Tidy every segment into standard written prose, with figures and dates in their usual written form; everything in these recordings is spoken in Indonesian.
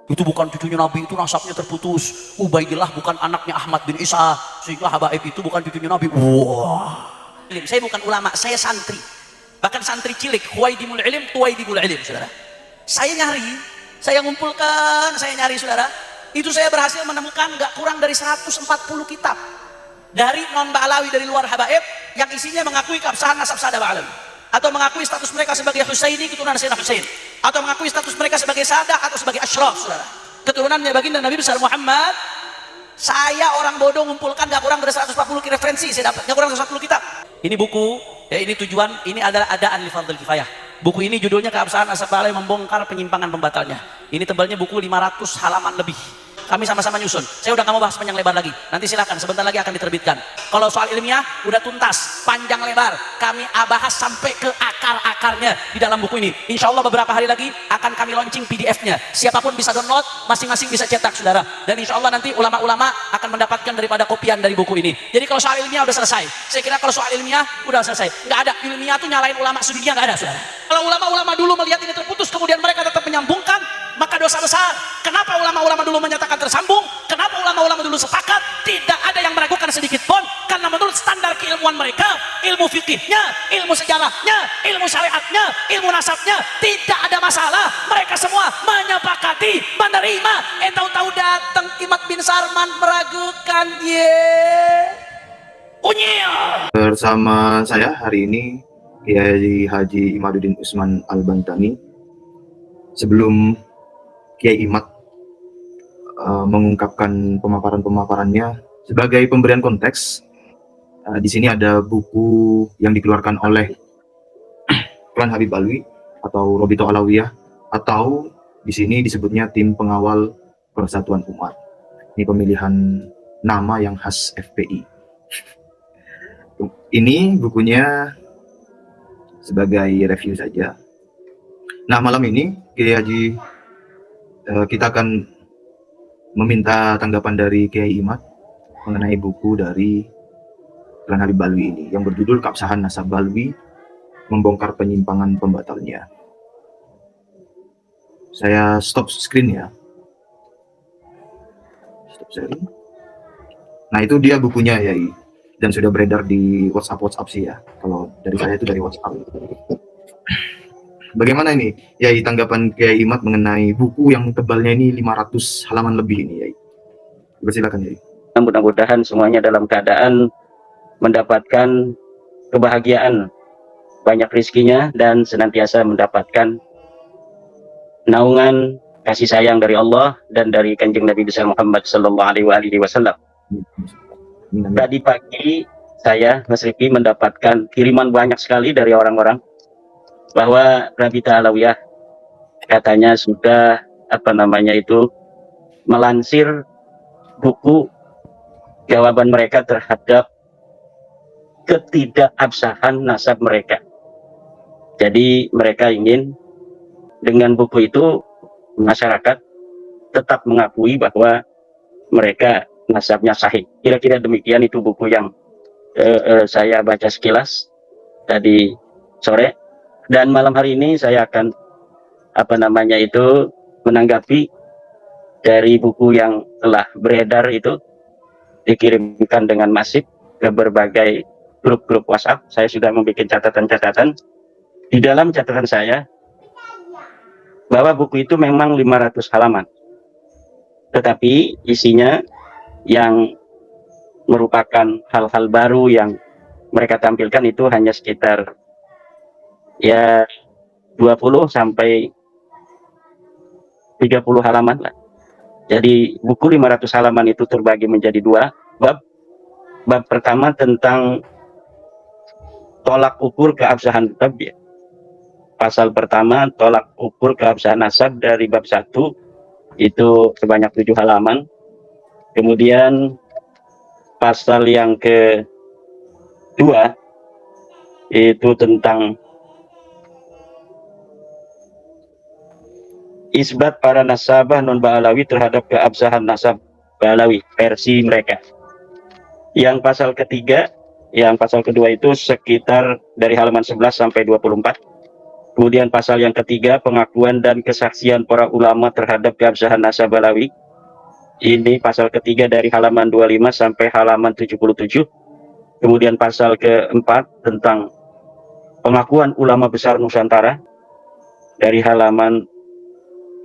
Itu bukan cucunya Nabi, itu nasabnya terputus. Ubaidillah bukan anaknya Ahmad bin Isa, sehingga Habaib itu bukan cucunya Nabi. Wah. Saya bukan ulama, saya santri. Bahkan santri cilik, huwaidimul ilim, tuwaidimul ilim, saudara. Saya nyari, saya ngumpulkan, saya nyari, saudara. Itu saya berhasil menemukan gak kurang dari 140 kitab dari non Ba'alawi, dari luar Habaib, yang isinya mengakui keabsahan nasab Sada Ba'alawi, atau mengakui status mereka sebagai Husaini, keturunan Sayyidina Husain, atau mengakui status mereka sebagai Sada atau sebagai Ashraf, saudara, keturunannya baginda Nabi besar Muhammad. Saya orang bodoh ngumpulkan gak kurang dari 140 referensi, saya dapat gak kurang dari 140 kitab. Ini buku, ya ini tujuan, ini adalah adaan li fardhil kifayah. Buku ini judulnya Keabsahan Nasab Ba'alawi Membongkar Penyimpangan Pembatalnya. Ini tebalnya buku 500 halaman lebih. Kami sama-sama nyusun. Saya udah gak mau bahas panjang lebar lagi. Nanti silakan, sebentar lagi akan diterbitkan. Kalau soal ilmiah udah tuntas, panjang lebar. Kami bahas sampai ke akar-akarnya di dalam buku ini. Insya Allah beberapa hari lagi akan kami launching PDF-nya. Siapapun bisa download, masing-masing bisa cetak, saudara. Dan insya Allah nanti ulama-ulama akan mendapatkan daripada kopian dari buku ini. Jadi kalau soal ilmiah udah selesai. Saya kira kalau soal ilmiah udah selesai. Nggak ada ilmiah tuh nyalain ulama sedunia, nggak ada, saudara. Kalau ulama-ulama dulu melihat ini terputus, kemudian mereka tetap menyambungkan, maka dosa besar. Kenapa ulama-ulama dulu menyatakan tersambung? Kenapa ulama-ulama dulu sepakat? Tidak ada yang meragukan sedikit pun, karena menurut standar keilmuan mereka, ilmu fikihnya, ilmu sejarahnya, ilmu syariatnya, ilmu nasabnya, tidak ada masalah. Mereka semua menyepakati, menerima. Tahu-tahu datang Imad bin Sarman meragukan. Unyil. Bersama saya hari ini Kiai Haji Imaduddin Usman Al-Bantani. Sebelum Kiai Imad mengungkapkan pemaparan-pemaparannya sebagai pemberian konteks, di sini ada buku yang dikeluarkan oleh Klan Habib Alwi atau Robito Alawiyah, atau di sini disebutnya Tim Pengawal Persatuan Umat. Ini pemilihan nama yang khas FPI. Ini bukunya sebagai review saja. Nah, malam ini Kiai Haji, kita akan meminta tanggapan dari Kiai Imad mengenai buku dari Klan Habib Alwi ini yang berjudul Keabsahan Nasab Alwi Membongkar Penyimpangan Pembatalnya. Saya stop screen ya. Stop sharing. Nah, itu dia bukunya ya, dan sudah beredar di WhatsApp sih ya. Kalau dari saya itu dari WhatsApp. Bagaimana ini ya tanggapan Kiai Imad mengenai buku yang tebalnya ini 500 halaman lebih ini ya? Silakan ya. Mudah-mudahan semuanya dalam keadaan mendapatkan kebahagiaan, banyak rizkinya, dan senantiasa mendapatkan naungan kasih sayang dari Allah dan dari Kanjeng Nabi besar Muhammad sallallahu alaihi wasallam. Tadi pagi saya, Mas Rifki, mendapatkan kiriman banyak sekali dari orang-orang bahwa Rabita Alawiyah katanya sudah melansir buku jawaban mereka terhadap ketidakabsahan nasab mereka. Jadi mereka ingin dengan buku itu masyarakat tetap mengakui bahwa mereka nasabnya sahih. Kira-kira demikian itu buku yang saya baca sekilas tadi sore. Dan malam hari ini saya akan menanggapi dari buku yang telah beredar itu, dikirimkan dengan masif ke berbagai grup-grup WhatsApp. Saya sudah membuat catatan-catatan. Di dalam catatan saya bahwa buku itu memang 500 halaman, tetapi isinya yang merupakan hal-hal baru yang mereka tampilkan itu hanya sekitar ya 20 sampai 30 halaman lah. Jadi buku 500 halaman itu terbagi menjadi dua bab. Bab pertama tentang tolak ukur keabsahan nasab. Pasal pertama tolak ukur keabsahan nasab dari bab 1 itu sebanyak 7 halaman. Kemudian pasal yang kedua itu tentang isbat para nasabah non Ba'alawi terhadap keabsahan nasab Ba'alawi versi mereka. Yang pasal ketiga, yang pasal kedua itu sekitar dari halaman 11 sampai 24. Kemudian pasal yang ketiga, pengakuan dan kesaksian para ulama terhadap keabsahan nasab Alawi. Ini pasal ketiga dari halaman 25 sampai halaman 77. Kemudian pasal keempat tentang pengakuan ulama besar Nusantara dari halaman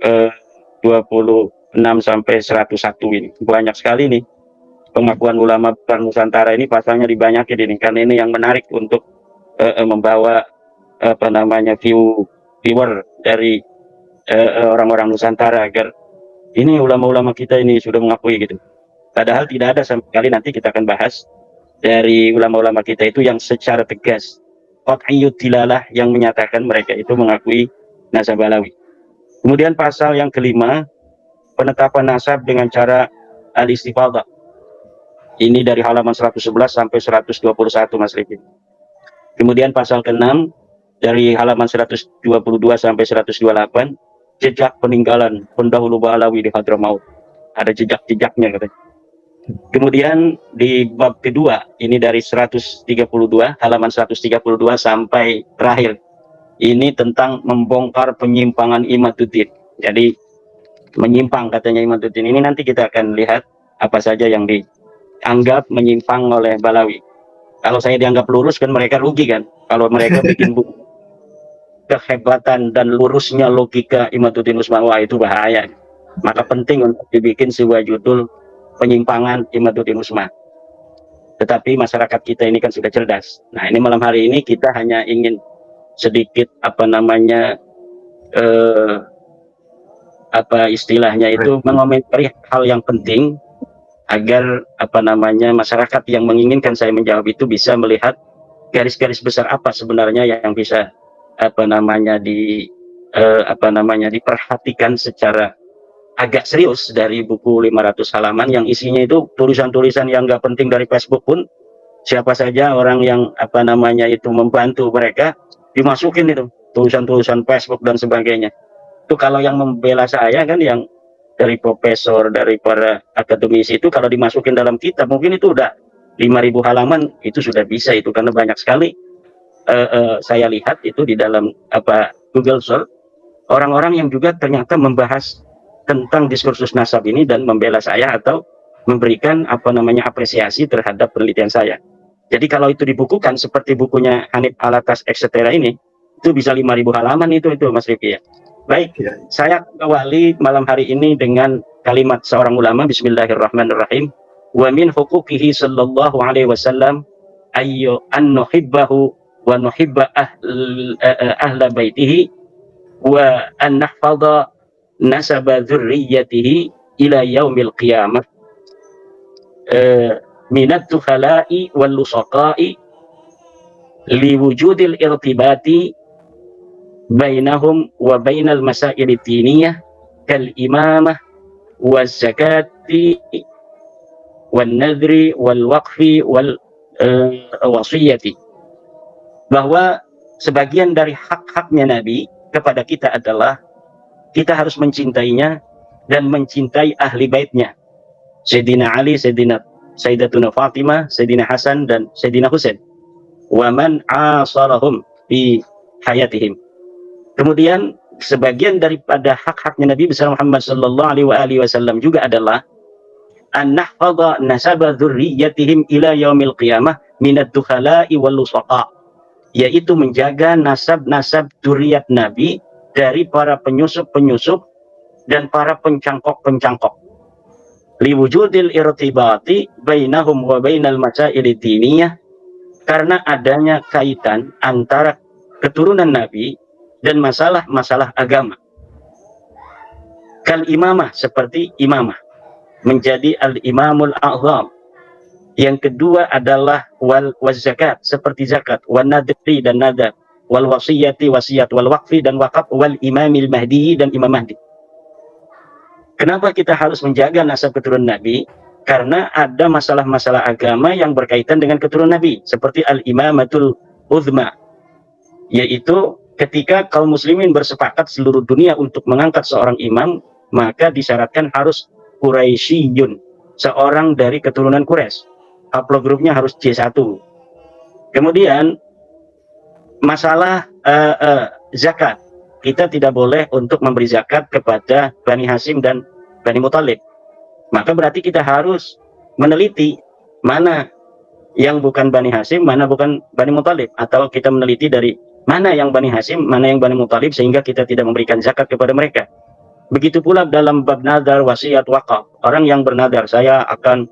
26 sampai 101 ini. Banyak sekali nih pengakuan ulama besar Nusantara ini, pasalnya dibanyakin ini, karena ini yang menarik untuk membawa viewer dari orang-orang Nusantara agar ini ulama-ulama kita ini sudah mengakui gitu. Padahal tidak ada sama sekali, nanti kita akan bahas dari ulama-ulama kita itu yang secara tegas qat'iyyud dilalah yang menyatakan mereka itu mengakui nasab Alawi. Kemudian pasal yang kelima, penetapan nasab dengan cara al-istifadhah. Ini dari halaman 111 sampai 121 Mas Rifki. Kemudian pasal ke-6 dari halaman 122 sampai 128, jejak peninggalan pendahulu Alawi di Hadramaut. Ada jejak-jejaknya katanya. Kemudian di bab kedua, ini dari 132, halaman 132 sampai terakhir. Ini tentang membongkar penyimpangan Imaduddin. Jadi menyimpang katanya Imaduddin. Ini nanti kita akan lihat apa saja yang dianggap menyimpang oleh Balawi. Kalau saya dianggap lurus kan mereka rugi kan. Kalau mereka bikin buku kehebatan dan lurusnya logika Imaduddin Usmawa itu bahaya. Maka penting untuk dibikin sebuah judul penyimpangan Imaduddin Usma. Tetapi masyarakat kita ini kan sudah cerdas. Nah, ini malam hari ini kita hanya ingin sedikit istilahnya itu mengomentari hal yang penting agar masyarakat yang menginginkan saya menjawab itu bisa melihat garis-garis besar apa sebenarnya yang bisa diperhatikan secara agak serius dari buku 500 halaman yang isinya itu tulisan-tulisan yang nggak penting dari Facebook pun, siapa saja orang yang itu membantu mereka dimasukin itu tulisan-tulisan Facebook dan sebagainya. Itu kalau yang membela saya kan yang dari profesor, dari para akademisi itu kalau dimasukin dalam kitab mungkin itu udah 5.000 halaman, itu sudah bisa itu karena banyak sekali saya lihat itu di dalam Google Search orang-orang yang juga ternyata membahas tentang diskursus nasab ini dan membela saya atau memberikan apresiasi terhadap penelitian saya. Jadi kalau itu dibukukan seperti bukunya Hanif Alatas etc. ini, itu bisa 5.000 halaman itu Mas Rifki ya. Baik, saya awali malam hari ini dengan kalimat seorang ulama. Bismillahirrahmanirrahim. Wa min huquqihi sallallahu alaihi wasallam ayyu an nuhibbahu wa nuhibba ahla baitihi wa an nahfadha nasaba dzurriyyatihi ila yaumil qiyamah minat tukhala'i wal lusaqa'i liwujudil irtibati bainahum wa bainal masail diniyah kal imamah waz zakati wan nadri wal waqfi wal wasiyati. Bahwa sebagian dari hak-haknya Nabi kepada kita adalah kita harus mencintainya dan mencintai ahli baitnya. Sayyidina Ali, Sayyidatuna Fatimah, Sayyidina Hasan dan Sayyidina Husain. Wa man asarahum fi hayatihim. Kemudian sebagian daripada hak-haknya Nabi besar Muhammad sallallahu alaihi wasallam juga adalah an nahfadha nasaba dzurriyyatihim ila yaumil qiyamah minad dukhala'i wal lusaqa, yaitu menjaga nasab-nasab dzurriyyat Nabi dari para penyusup-penyusup dan para pencangkok-pencangkok. Liwujudil irtibati bainahum wa bainal masail diniyah, karena adanya kaitan antara keturunan Nabi dan masalah-masalah agama. Kal imamah, seperti imamah, menjadi al-imamul a'zam. Yang kedua adalah wal zakat, seperti zakat, wan nadri dan nadar, wal wasiyati wasiat, wal waqfi dan wakaf, wal imamil mahdi dan imam mahdi. Kenapa kita harus menjaga nasab keturunan Nabi? Karena ada masalah-masalah agama yang berkaitan dengan keturunan Nabi, seperti al-imamatul uzma, yaitu ketika kaum muslimin bersepakat seluruh dunia untuk mengangkat seorang imam, maka disyaratkan harus Quraisyiyun, seorang dari keturunan Quraisy. Haplogrupnya harus C1. Kemudian masalah zakat. Kita tidak boleh untuk memberi zakat kepada Bani Hashim dan Bani Muthalib. Maka berarti kita harus meneliti mana yang bukan Bani Hashim, mana bukan Bani Muthalib, atau kita meneliti dari mana yang Bani Hashim, mana yang Bani Muthalib, sehingga kita tidak memberikan zakat kepada mereka. Begitu pula dalam bab nadar, wasiat, wakaf. Orang yang bernadar, saya akan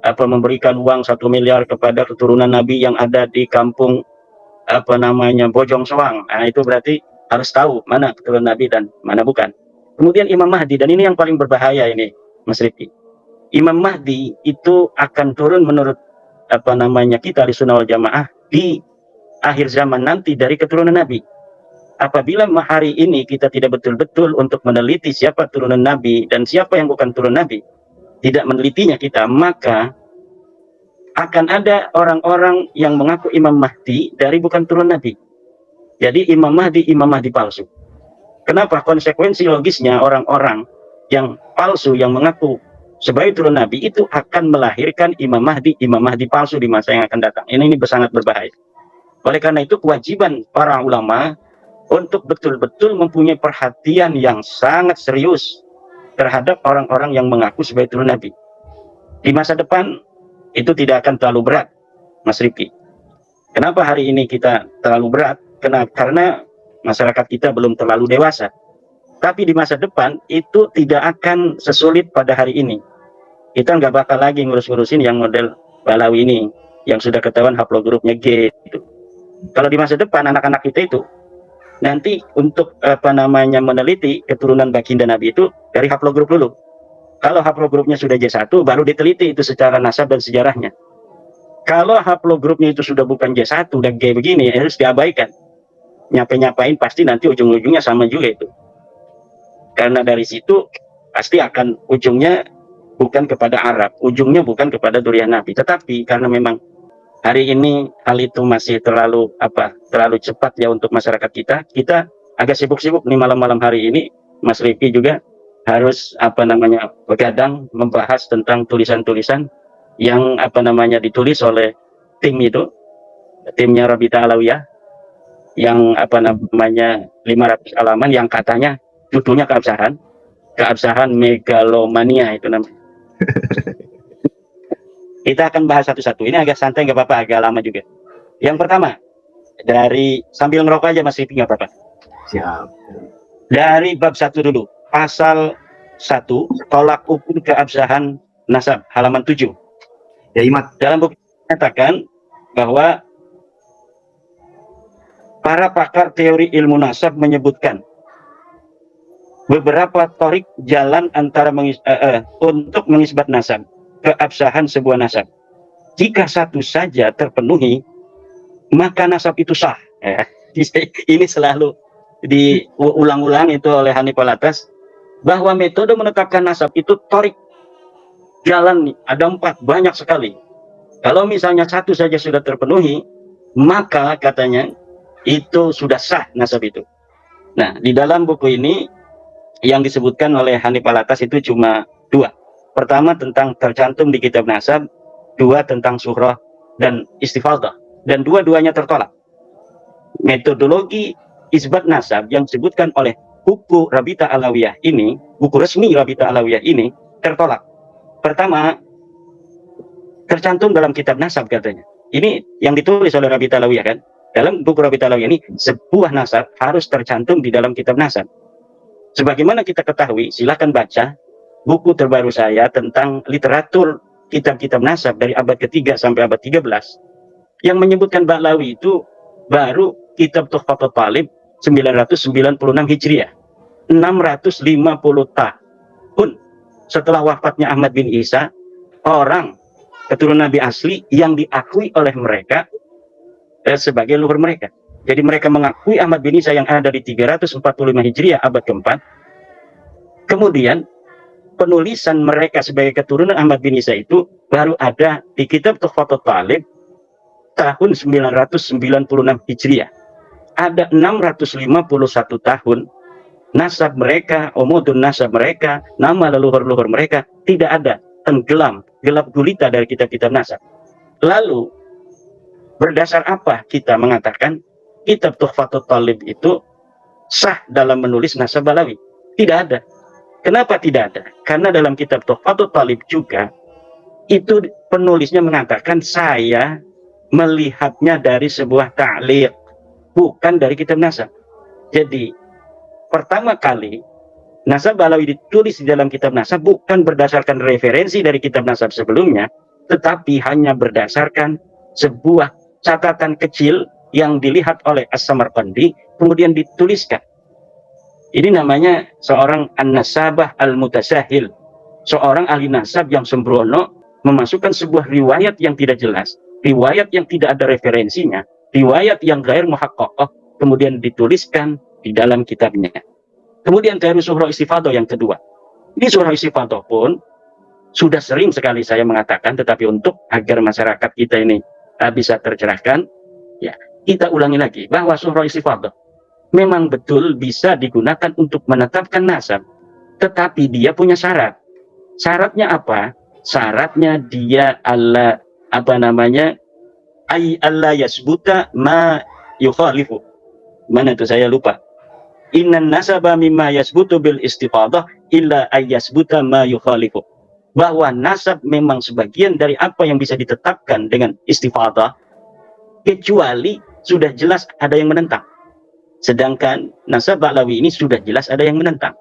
memberikan uang 1 miliar kepada keturunan Nabi yang ada di kampung Bojong Soang. Nah, itu berarti harus tahu mana keturunan Nabi dan mana bukan. Kemudian Imam Mahdi, dan ini yang paling berbahaya ini, Mas Rifki. Imam Mahdi itu akan turun menurut kita di Sunnah wal Jamaah di akhir zaman nanti dari keturunan Nabi. Apabila hari ini kita tidak betul-betul untuk meneliti siapa turunan Nabi dan siapa yang bukan turunan Nabi, tidak menelitinya kita, maka akan ada orang-orang yang mengaku Imam Mahdi dari bukan turunan Nabi. Jadi Imam Mahdi palsu. Kenapa? Konsekuensi logisnya orang-orang yang palsu yang mengaku sebagai turunan Nabi itu akan melahirkan Imam Mahdi palsu di masa yang akan datang. Ini sangat berbahaya. Oleh karena itu kewajiban para ulama untuk betul-betul mempunyai perhatian yang sangat serius terhadap orang-orang yang mengaku sebagai turunan Nabi. Di masa depan itu tidak akan terlalu berat, Mas Rifki. Kenapa hari ini kita terlalu berat? Karena masyarakat kita belum terlalu dewasa. Tapi di masa depan itu tidak akan sesulit pada hari ini. Kita nggak bakal lagi ngurus-ngurusin yang model Balawi ini, yang sudah ketahuan haplogrupnya G. Gitu. Kalau di masa depan anak-anak kita itu nanti untuk meneliti keturunan baginda Nabi itu dari haplogrup dulu. Kalau haplogrupnya sudah J1 baru diteliti itu secara nasab dan sejarahnya. Kalau haplogrupnya itu sudah bukan J1 dan G begini, harus diabaikan. Nyapain pasti nanti ujung-ujungnya sama juga itu. Karena dari situ pasti akan ujungnya bukan kepada Arab, ujungnya bukan kepada Duriyah Nabi. Tetapi karena memang hari ini hal itu masih terlalu cepat ya untuk masyarakat kita agak sibuk-sibuk nih malam-malam hari ini. Mas Rifki juga harus begadang membahas tentang tulisan-tulisan yang ditulis oleh timnya Rabita Alawiyah yang 500 halaman yang katanya judulnya keabsahan megalomania itu namanya. Kita akan bahas satu-satu. Ini agak santai, nggak apa-apa, agak lama juga. Yang pertama, dari sambil ngerokok aja Mas Rifki, nggak apa-apa. Siap. Dari bab 1 dulu. Pasal 1, tolak ukur keabsahan nasab, halaman 7. Ya Imat. Dalam buku menyatakan bahwa para pakar teori ilmu nasab menyebutkan beberapa torik jalan antara untuk mengisbat nasab, keabsahan sebuah nasab. Jika satu saja terpenuhi, maka nasab itu sah. Ini selalu diulang-ulang itu oleh Hanif Alatas, bahwa metode menetapkan nasab itu torik jalan, ada 4, banyak sekali. Kalau misalnya satu saja sudah terpenuhi, maka katanya itu sudah sah nasab itu. Nah, di dalam buku ini yang disebutkan oleh Hanif Alatas itu cuma 2. Pertama tentang tercantum di kitab nasab, 2 tentang surah dan istifaldah, dan dua-duanya tertolak. Metodologi isbat nasab yang disebutkan oleh buku Rabita Alawiyah ini, buku resmi Rabita Alawiyah ini tertolak. Pertama, tercantum dalam kitab nasab katanya. Ini yang ditulis oleh Rabita Alawiyah kan. Dalam buku Rabita Alawiyah ini, sebuah nasab harus tercantum di dalam kitab nasab. Sebagaimana kita ketahui, silahkan baca buku terbaru saya tentang literatur kitab-kitab nasab dari abad ke-3 sampai abad 13 yang menyebutkan Ba'lawi itu baru kitab Tuhfatul Talib 996 Hijriah, 650 tahun setelah wafatnya Ahmad bin Isa, orang keturunan Nabi asli yang diakui oleh mereka sebagai leluhur mereka. Jadi mereka mengakui Ahmad bin Isa yang ada di 345 Hijriah abad ke-4. Kemudian penulisan mereka sebagai keturunan Ahmad bin Isa itu baru ada di kitab Tuhfatul Talib tahun 996 Hijriah. Ada 651 tahun nasab mereka, umudun nasab mereka, nama leluhur-leluhur mereka tidak ada, tenggelam, gelap gulita dari kitab-kitab nasab. Lalu berdasar apa kita mengatakan kitab Tuhfatul Talib itu sah dalam menulis nasab Balawi? Tidak ada. Kenapa tidak ada? Karena dalam kitab Tuhfatul Talib juga itu penulisnya mengatakan saya melihatnya dari sebuah ta'liq, bukan dari kitab nasab. Jadi pertama kali nasab Balawi ditulis di dalam kitab nasab bukan berdasarkan referensi dari kitab nasab sebelumnya, tetapi hanya berdasarkan sebuah catatan kecil yang dilihat oleh As-Samarqandi kemudian dituliskan. Ini namanya seorang an-nasabah al-mutasahil, seorang ahli nasab yang sembrono memasukkan sebuah riwayat yang tidak jelas, riwayat yang tidak ada referensinya, riwayat yang gair muhaqqaqah, kemudian dituliskan di dalam kitabnya. Kemudian dari surah istifadah yang kedua. Di surah istifadah pun sudah sering sekali saya mengatakan, tetapi untuk agar masyarakat kita ini bisa tercerahkan, ya kita ulangi lagi bahwa surah istifadah memang betul bisa digunakan untuk menetapkan nasab, tetapi dia punya syarat. Syaratnya apa? Syaratnya dia Allah Allah yasbuta ma yukhalifu. Mana itu saya lupa. Innan nasaba mimma yasbutu bil istifadah illa ayyasbuta ma yukhalifu. Bahwa nasab memang sebagian dari apa yang bisa ditetapkan dengan istifadah, kecuali sudah jelas ada yang menentang. Sedangkan nasab Ba'lawi ini sudah jelas ada yang menentang.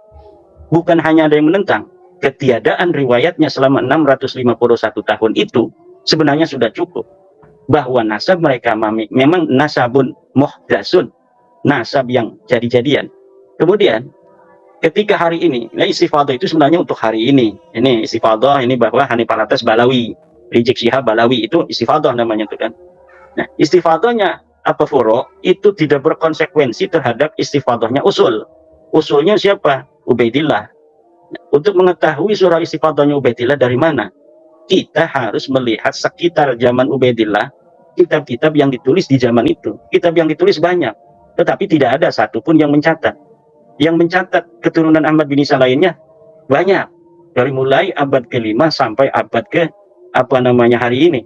Bukan hanya ada yang menentang, ketiadaan riwayatnya selama 651 tahun itu sebenarnya sudah cukup. Bahwa nasab mereka memang nasabun muhdasun, nasab yang jadi-jadian. Kemudian ketika hari ini, nah istifadah itu sebenarnya untuk hari ini. Ini istifadah ini bahwa Hanifal Atas Balawi, Rizik Syihab Balawi itu istifadah namanya itu kan. Nah, istifadahnya apa furo itu tidak berkonsekuensi terhadap istifadahnya usul. Usulnya siapa? Ubaidillah. Nah, untuk mengetahui surah istifadahnya Ubaidillah dari mana? Kita harus melihat sekitar zaman Ubaidillah, kitab-kitab yang ditulis di zaman itu. Kitab yang ditulis banyak, tetapi tidak ada satupun yang mencatat. Yang mencatat keturunan Ahmad bin Isa lainnya banyak, dari mulai abad ke-5 sampai abad ke hari ini.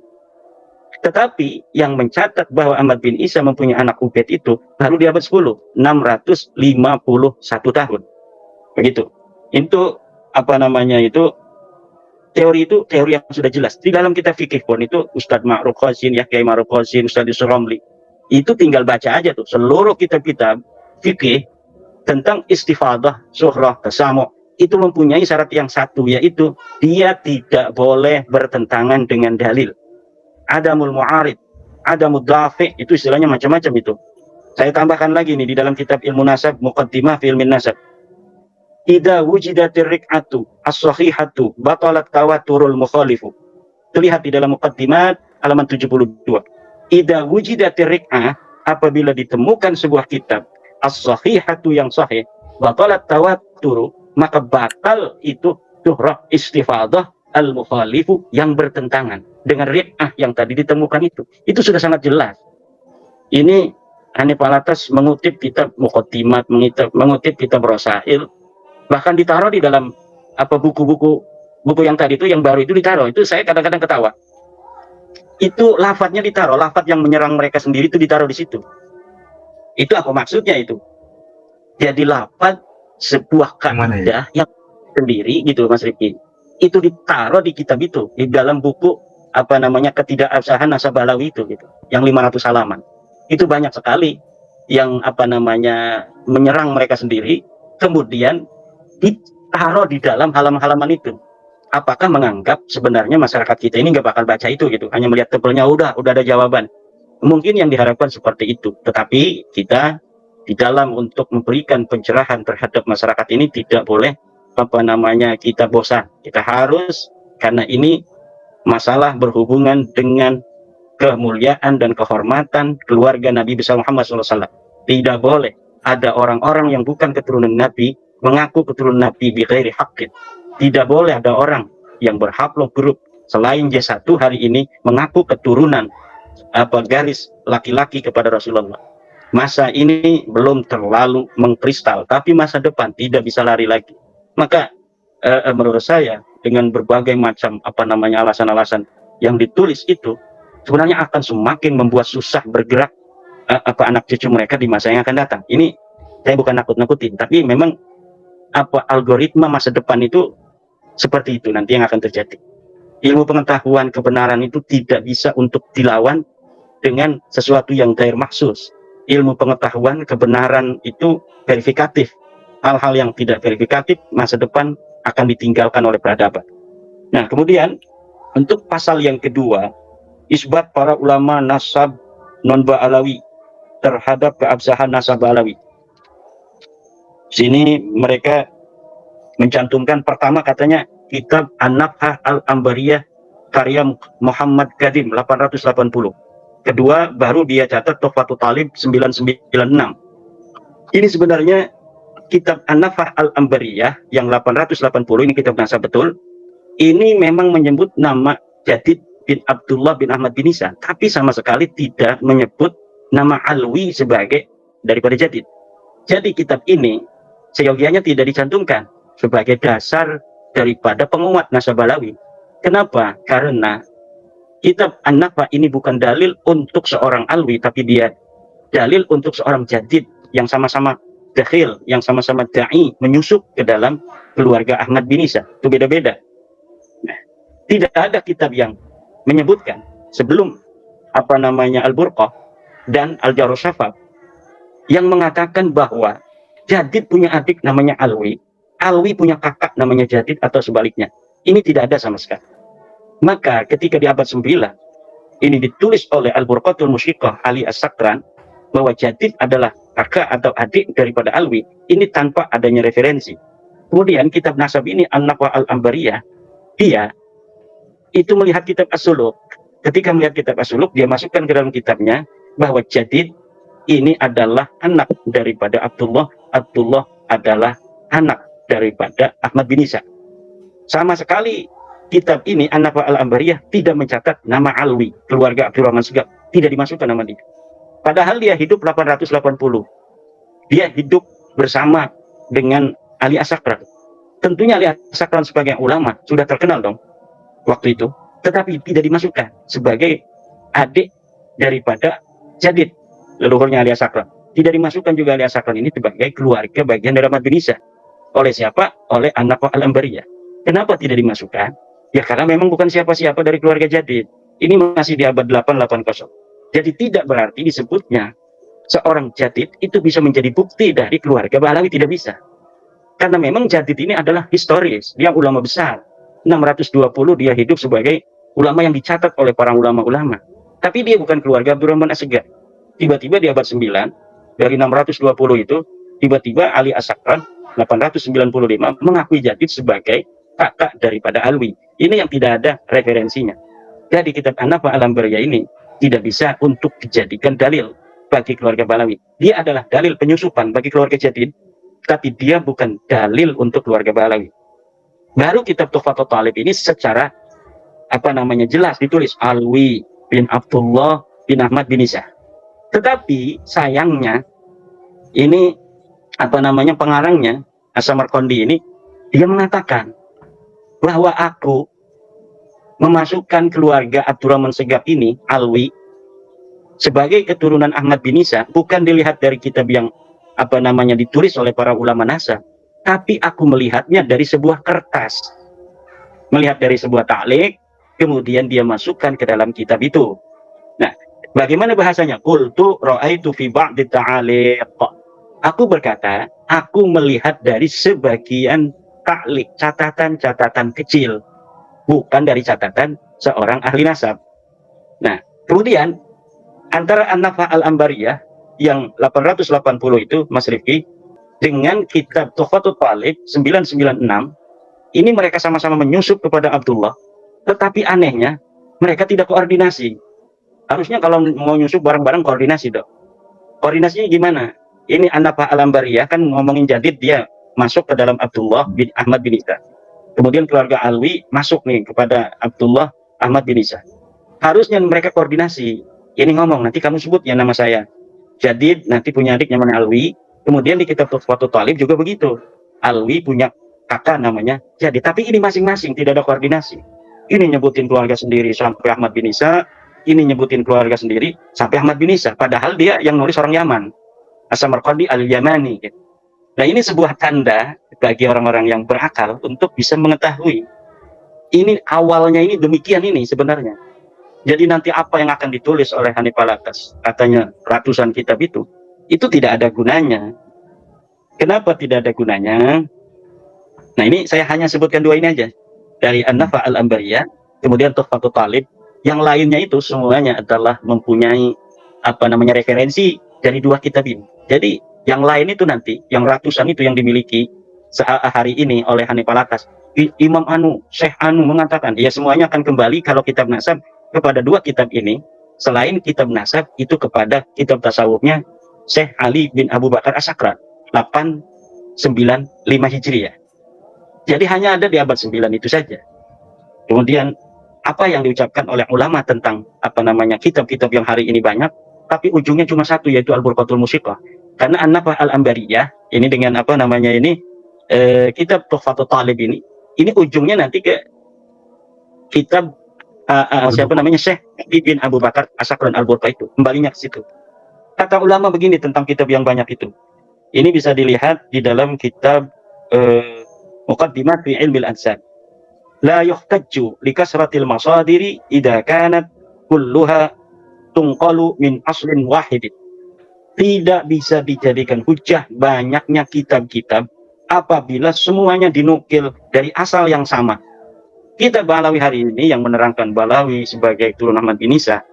Tetapi yang mencatat bahwa Ahmad bin Isa mempunyai anak Ubaid itu baru di abad 10, 651 tahun. Begitu. Itu teori itu teori yang sudah jelas. Di dalam kitab fikih pun itu Ustadz Ma'ruf Qasim, ya Kiai Ma'ruf Qasim, Ustadz Yusuf Romli. Itu tinggal baca aja tuh seluruh kitab-kitab fikih tentang istifadah, suhrah, tasamu, itu mempunyai syarat yang satu, yaitu dia tidak boleh bertentangan dengan dalil. Adamul mu'arid, adamul dafi, itu istilahnya macam-macam itu. Saya tambahkan lagi nih di dalam kitab Ilmu Nasab, Muqaddimah fi Ilmin Nasab. Idza wujidatir riq'atu as-sahihatu batalat tawaturul mukhalifu. Terlihat di dalam Muqaddimat halaman 72. Idza wujidatir riq'ah, apabila ditemukan sebuah kitab as-sahihatu yang sahih, batalat tawaturu, maka batal itu surah istifadah al-mukhalifu yang bertentangan dengan riq'ah yang tadi ditemukan itu. Itu sudah sangat jelas. Ini Hanifal Atas mengutip kitab Muqaddimat, mengutip kitab Rasail, bahkan ditaruh di dalam buku-buku yang tadi itu, yang baru itu ditaruh. Itu saya kadang-kadang ketawa. Itu lafadznya ditaruh, lafadz yang menyerang mereka sendiri itu ditaruh di situ. Itu apa maksudnya itu? Jadi lafadz sebuah kaidah yang sendiri gitu, Mas Rifki. Itu ditaruh di kitab itu, di dalam buku ketidakabsahan nasab Balawi itu gitu, yang 500 halaman. Itu banyak sekali yang menyerang mereka sendiri, kemudian ditaruh di dalam halaman-halaman itu. Apakah menganggap sebenarnya masyarakat kita ini nggak bakal baca itu gitu, hanya melihat tebelnya udah ada jawaban. Mungkin yang diharapkan seperti itu, tetapi kita di dalam untuk memberikan pencerahan terhadap masyarakat ini tidak boleh kita bosan. Kita harus, karena ini masalah berhubungan dengan kemuliaan dan kehormatan keluarga Nabi besar Muhammad SAW. Tidak boleh ada orang-orang yang bukan keturunan Nabi mengaku keturunan Nabi bi ghairi haqqin. Tidak boleh ada orang yang berhaplog grup selain J1 hari ini mengaku keturunan garis laki-laki kepada Rasulullah. Masa ini belum terlalu mengkristal, tapi masa depan tidak bisa lari lagi. Maka menurut saya dengan berbagai macam alasan-alasan yang ditulis itu sebenarnya akan semakin membuat susah bergerak anak cucu mereka di masa yang akan datang. Ini Saya bukan nakut-nakutin, tapi memang apa algoritma masa depan itu seperti itu nanti yang akan terjadi. Ilmu pengetahuan kebenaran itu tidak bisa untuk dilawan dengan sesuatu yang gair maksus. Ilmu pengetahuan kebenaran itu verifikatif. Hal-hal yang tidak verifikatif masa depan akan ditinggalkan oleh peradaban. Nah, kemudian untuk pasal yang kedua, isbat para ulama nasab non-Ba'alawi terhadap keabsahan nasab Ba'alawi. Sini mereka mencantumkan pertama katanya kitab An-Nafhah Al-Ambariyah karya Muhammad Qadim 880. Kedua baru dia catat Tuhfatul Talib 996. Ini sebenarnya kitab An-Nafhah Al-Ambariyah yang 880 ini kitab nasab betul. Ini memang menyebut nama Jadid bin Abdullah bin Ahmad bin Isa, tapi sama sekali tidak menyebut nama Alwi sebagai daripada Jadid. Jadi kitab ini seyogianya tidak dicantumkan sebagai dasar daripada penguat nasab Ba'alawi. Kenapa? Karena kitab An-Nafhah ini bukan dalil untuk seorang Alwi, tapi dia dalil untuk seorang Jadid yang sama-sama dakhil, yang sama-sama da'i, menyusup ke dalam keluarga Ahmad bin Isa. Itu beda-beda. Nah, tidak ada kitab yang menyebutkan sebelum Al-Burqah dan Al-Jarh Syafab yang mengatakan bahwa Jadid punya adik namanya Alwi, Alwi punya kakak namanya Jadid atau sebaliknya. Ini tidak ada sama sekali. Maka ketika di abad 9 ini ditulis oleh Al-Burqatul Musyiqah Ali As-Sakran bahwa Jadid adalah kakak atau adik daripada Alwi, ini tanpa adanya referensi. Kemudian kitab nasab ini An-Nafhah Al-Ambariyah, dia itu melihat kitab As-Suluk. Ketika melihat kitab As-Suluk, dia masukkan ke dalam kitabnya bahwa Jadid ini adalah anak daripada Abdullah, Abdullah adalah anak daripada Ahmad bin Isa. Sama sekali kitab ini An-Nafhah Al-Ambariyah tidak mencatat nama Alwi, keluarga Abdurrahman Segaf, tidak dimasukkan nama dia. Padahal dia hidup 880. Dia hidup bersama dengan Ali As-Sakran. Tentunya Ali As-Sakran sebagai ulama sudah terkenal dong waktu itu, tetapi tidak dimasukkan sebagai adik daripada Jadid, leluhurnya Ali As-Sakran. Tidak dimasukkan juga Ali As-Sakran ini sebagai keluarga bagian dari Ahmad bin Isa. Oleh siapa? Oleh An-Nafhah Al-Ambariyah. Kenapa tidak dimasukkan? Ya karena memang bukan siapa-siapa dari keluarga Jadid. Ini masih di abad 880. Jadi tidak berarti disebutnya seorang Jadid itu bisa menjadi bukti dari keluarga Ba'alawi, tidak bisa. Karena memang Jadid ini adalah historis, dia ulama besar. 620 dia hidup sebagai ulama yang dicatat oleh para ulama-ulama. Tapi dia bukan keluarga Abdurrahman As-Segaf. Tiba-tiba di abad 9, dari 620 itu, tiba-tiba Ali As-Sakran 895 mengakui Jadid sebagai kakak daripada Alwi. Ini yang tidak ada referensinya. Jadi kitab An-Nafhah Al-Ambariyah ini tidak bisa untuk dijadikan dalil bagi keluarga Ba'alawi. Dia adalah dalil penyusupan bagi keluarga Jadid, tapi dia bukan dalil untuk keluarga Ba'alawi. Baru kitab Tuhfatul Talib ini secara jelas ditulis Alwi bin Abdullah bin Ahmad bin Isa. Tetapi sayangnya ini pengarangnya As-Samarqandi ini dia mengatakan bahwa aku memasukkan keluarga Abdurrahman Segaf ini, Alwi, sebagai keturunan Ahmad bin Isa bukan dilihat dari kitab yang ditulis oleh para ulama nasab, tapi aku melihatnya dari sebuah kertas, melihat dari sebuah ta'liq, kemudian dia masukkan ke dalam kitab itu. Nah, bagaimana bahasanya? Qultu ra'aitu fi ba'di ta'liq. Aku berkata, aku melihat dari sebagian ta'liq, catatan-catatan kecil, bukan dari catatan seorang ahli nasab. Nah, kemudian antara An-Nafhah Al-Ambariyah yang 880 itu, Mas Rifki, dengan kitab Tuhfatul Talib 996, ini mereka sama-sama menyusup kepada Abdullah, tetapi anehnya mereka tidak koordinasi. Harusnya kalau mau nyusup bareng-bareng koordinasi dong. Koordinasinya gimana? Ini An-Nafhah Al-Ambariyah kan ngomongin Jadid, dia masuk ke dalam Abdullah bin Ahmad bin Isa. Kemudian keluarga Alwi masuk nih kepada Abdullah Ahmad bin Isa. Harusnya mereka koordinasi. Ini ngomong, nanti kamu sebut ya nama saya Jadid, nanti punya adik namanya Alwi. Kemudian di kitab Tuhfatul Talib juga begitu. Alwi punya kakak namanya Jadid. Tapi ini masing-masing tidak ada koordinasi. Ini nyebutin keluarga sendiri sampai Ahmad bin Isa. Ini nyebutin keluarga sendiri sampai Ahmad bin Isa. Padahal dia yang nulis orang Yaman. As-Samarqandi Al-Yamani gitu. Nah, ini sebuah tanda bagi orang-orang yang berakal untuk bisa mengetahui ini awalnya ini demikian ini sebenarnya. Jadi nanti apa yang akan ditulis oleh Hanif Alatas, katanya ratusan kitab itu tidak ada gunanya. Kenapa tidak ada gunanya? Nah, ini saya hanya sebutkan dua ini aja. Dari An-Nafa' Al-Ambariyah, kemudian Tuhfatul Talib. Yang lainnya itu semuanya adalah mempunyai referensi dari dua kitab ini. Jadi yang lain itu nanti, yang ratusan itu yang dimiliki hari ini oleh Hanif Alatas, Imam Anu, Syekh Anu mengatakan, ya semuanya akan kembali kalau kitab nasab kepada dua kitab ini, selain kitab nasab itu kepada kitab tasawufnya Syekh Ali bin Abu Bakar As-Sakran 895 Hijriah. Jadi hanya ada di abad 9 itu saja. Kemudian apa yang diucapkan oleh ulama tentang kitab-kitab yang hari ini banyak, tapi ujungnya cuma satu, yaitu Al-Burqatul Musiqah. Karena An-Nafa' Al-Ambariyah ini dengan kitab Tuhfatul Talib ini ujungnya nanti ke kitab Syekh Ibn Abu Bakar As-Sakran Al-Burqa itu, kembalinya ke situ. Kata ulama begini tentang kitab yang banyak itu. Ini bisa dilihat di dalam kitab Muqaddimah fi Ilmil Ansab. La yuhtajju li kasratil masadiri idza kanat kulluha tunqalu min aslin wahidin. Tidak bisa dijadikan hujjah banyaknya kitab-kitab apabila semuanya dinukil dari asal yang sama. Kitab Balawi hari ini yang menerangkan Balawi sebagai turunan Ahmad bin Isa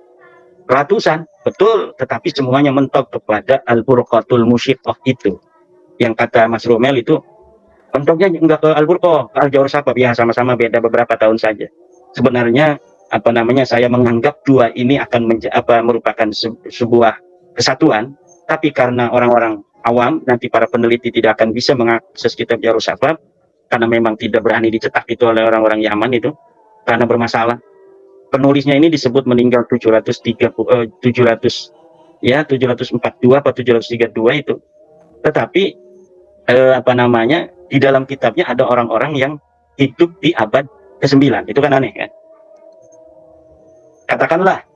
ratusan, betul, tetapi semuanya mentok kepada Al-Burqatul Musiqah itu. Yang kata Mas Romel itu mentoknya enggak ke Al-Burqah, ke Al-Jawhar Safaf, ya sama-sama beda beberapa tahun saja. Sebenarnya saya menganggap dua ini akan merupakan sebuah kesatuan, tapi karena orang-orang awam, nanti para peneliti tidak akan bisa mengakses kitab Jawhar Safaf karena memang tidak berani dicetak itu oleh orang-orang Yaman itu karena bermasalah. Penulisnya ini disebut meninggal 742 atau 732 itu. Tetapi di dalam kitabnya ada orang-orang yang hidup di abad ke-9. Itu kan aneh kan? Katakanlah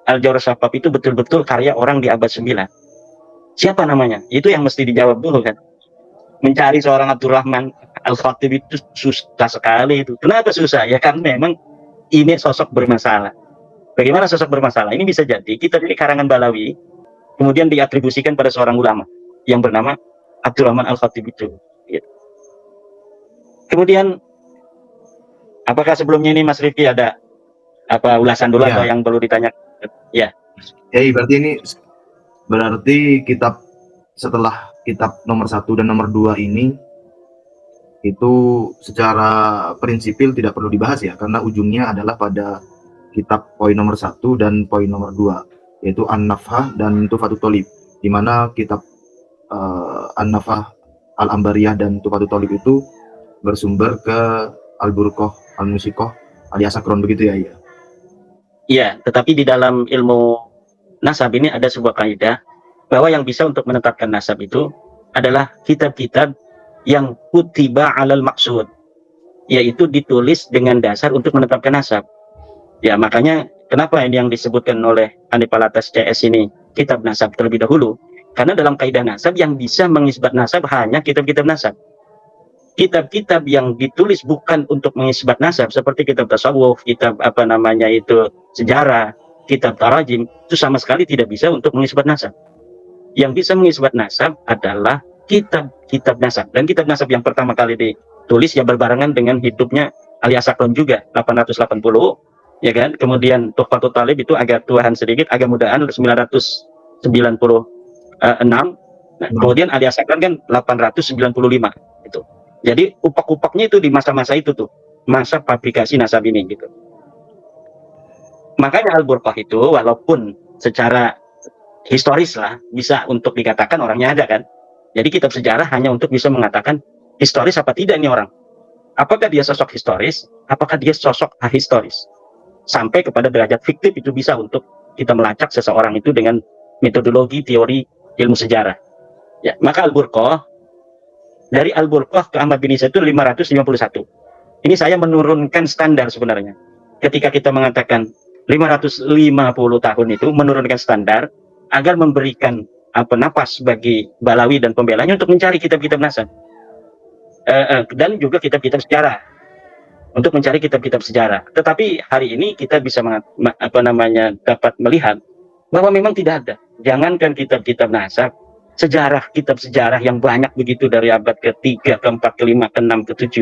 Al-Jawhar Safaf itu betul-betul karya orang di abad 9. Siapa namanya? Itu yang mesti dijawab dulu kan. Mencari seorang Abdurrahman Al-Khatib itu susah sekali itu. Kenapa susah? Ya kan memang ini sosok bermasalah. Bagaimana sosok bermasalah? Ini bisa jadi kitab ini karangan Balawi, kemudian diatribusikan pada seorang ulama yang bernama Abdurrahman Al-Khatib itu. Gitu. Kemudian, apakah sebelumnya ini Mas Rifki ada ulasan dulu atau yang perlu ditanya? Ya. Berarti kitab setelah kitab nomor 1 dan nomor 2 ini itu secara prinsipil tidak perlu dibahas ya, karena ujungnya adalah pada kitab poin nomor 1 dan poin nomor 2, yaitu An-Naf'ah dan Tuhfatul Talib, di mana kitab An-Naf'ah Al-Ambariyah dan Tuhfatul Talib itu bersumber ke Al-Burqah Al-Musiqah alias Sakron, begitu ya? Iya, tetapi di dalam ilmu nasab ini ada sebuah kaidah bahwa yang bisa untuk menetapkan nasab itu adalah kitab-kitab yang kutiba alal maksud, yaitu ditulis dengan dasar untuk menetapkan nasab. Ya, makanya kenapa ini yang disebutkan oleh Hanif Alatas CS ini kitab nasab terlebih dahulu, karena dalam kaidah nasab yang bisa mengisbat nasab hanya kitab-kitab nasab. Kitab-kitab yang ditulis bukan untuk mengisbat nasab seperti kitab tasawuf, kitab sejarah, kitab tarajim, itu sama sekali tidak bisa untuk mengisbat nasab. Yang bisa mengisbat nasab adalah kitab-kitab nasab, dan kitab nasab yang pertama kali ditulis ya berbarengan dengan hidupnya Ali As-Sakran juga 880, ya kan. Kemudian Tuhfatul Talib itu agak tuahan sedikit, agak mudahan 996. Nah, kemudian Ali As-Sakran kan 895 itu. Jadi upak-upaknya itu di masa-masa itu tuh, masa publikasi nasab ini gitu. Makanya Al-Burqah itu walaupun secara historis lah bisa untuk dikatakan orangnya ada kan. Jadi kitab sejarah hanya untuk bisa mengatakan historis apa tidak ini orang. Apakah dia sosok historis, apakah dia sosok ahistoris. Sampai kepada derajat fiktif itu bisa untuk kita melacak seseorang itu dengan metodologi teori ilmu sejarah. Ya, maka Al-Burqah, dari Al-Burqah ke Ahmad bin Isa itu 551. Ini saya menurunkan standar sebenarnya. Ketika kita mengatakan 550 tahun itu menurunkan standar agar memberikan napas bagi Balawi dan pembelanya untuk mencari kitab-kitab nasab dan juga kitab-kitab sejarah, untuk mencari kitab-kitab sejarah. Tetapi hari ini kita bisa dapat melihat bahwa memang tidak ada. Jangankan kitab-kitab nasab, kitab sejarah yang banyak begitu dari abad ke-3, ke-4, ke-5, ke-6, ke-7,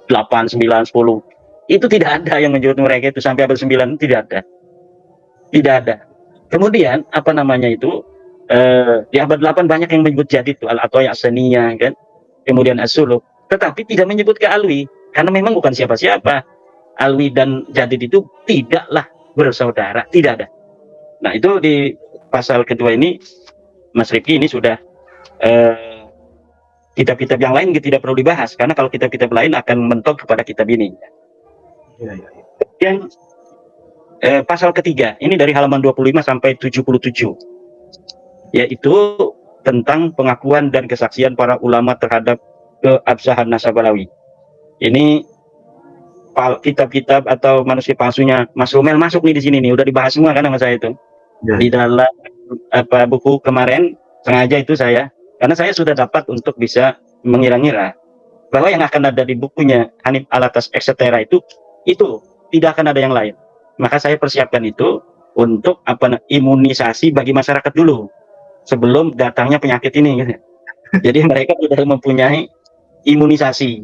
8, 9, 10, itu tidak ada yang menyebut mereka itu sampai abad 9, tidak ada. Tidak ada. Kemudian di abad 8 banyak yang menyebut Jadid itu Al-Ataya As-Saniyah kan. Kemudian As-Suluk, tetapi tidak menyebut ke Alwi karena memang bukan siapa-siapa. Alwi dan Jadid itu tidaklah bersaudara, tidak ada. Nah, itu di pasal kedua ini Mas Rifki ini sudah kitab-kitab yang lain tidak perlu dibahas karena kalau kitab-kitab lain akan mentok kepada kitab ini. Yang pasal ketiga ini dari halaman 25 sampai 77, yaitu tentang pengakuan dan kesaksian para ulama terhadap keabsahan nasab Balawi. Ini kitab-kitab atau manuskrip palsunya Mas Romel masuk nih di sini nih, udah dibahas semua kan sama saya itu. Di dalam buku kemarin sengaja itu karena saya sudah dapat untuk bisa mengira-ngira bahwa yang akan ada di bukunya Hanif Alatas etc. itu tidak akan ada yang lain. Maka saya persiapkan itu untuk imunisasi bagi masyarakat dulu sebelum datangnya penyakit ini gitu. Jadi mereka sudah mempunyai imunisasi.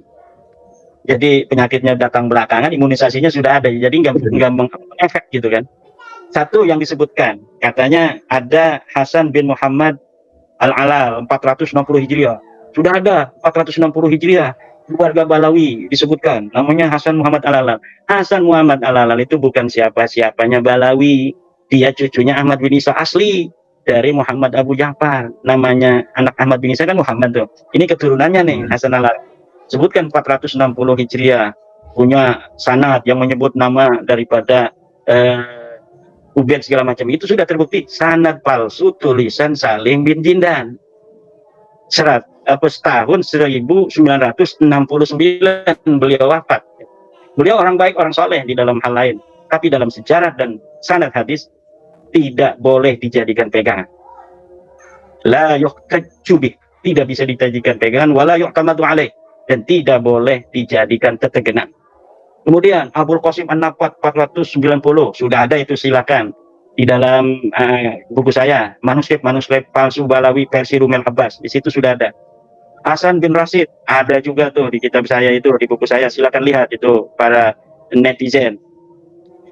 Jadi penyakitnya datang belakangan, imunisasinya sudah ada. Jadi nggak mengefek gitu kan. Satu yang disebutkan, katanya ada Hasan bin Muhammad Al-Alal 460 Hijriah. Sudah ada 460 Hijriah. Keluarga Balawi disebutkan, namanya Hasan Muhammad Al-Alal. Hasan Muhammad Al-Alal itu bukan siapa-siapanya Balawi. Dia cucunya Ahmad bin Isa asli dari Muhammad Abu Ja'far. Namanya anak Ahmad bin Isa kan Muhammad tuh. Ini keturunannya nih Hasan Al-Alal. Sebutkan 460 Hijriah. Punya sanad yang menyebut nama daripada Ubaid segala macam. Itu sudah terbukti. Sanad palsu tulisan Salim bin Jindan. Tahun 1969 beliau wafat. Beliau orang baik, orang soleh di dalam hal lain. Tapi dalam sejarah dan sanad hadis tidak boleh dijadikan pegangan. La yuhtajju bih, tidak bisa dijadikan pegangan, wala yu'tamadu alaih, dan tidak boleh dijadikan tetegenan. Kemudian Abul Qasim An-Nafat 490 sudah ada itu, silakan di dalam buku saya manuskrip palsu Balawi versi Rumel Abbas, di situ sudah ada. Hasan bin Rashid ada juga tuh di kitab saya itu, di buku saya, silakan lihat itu para netizen.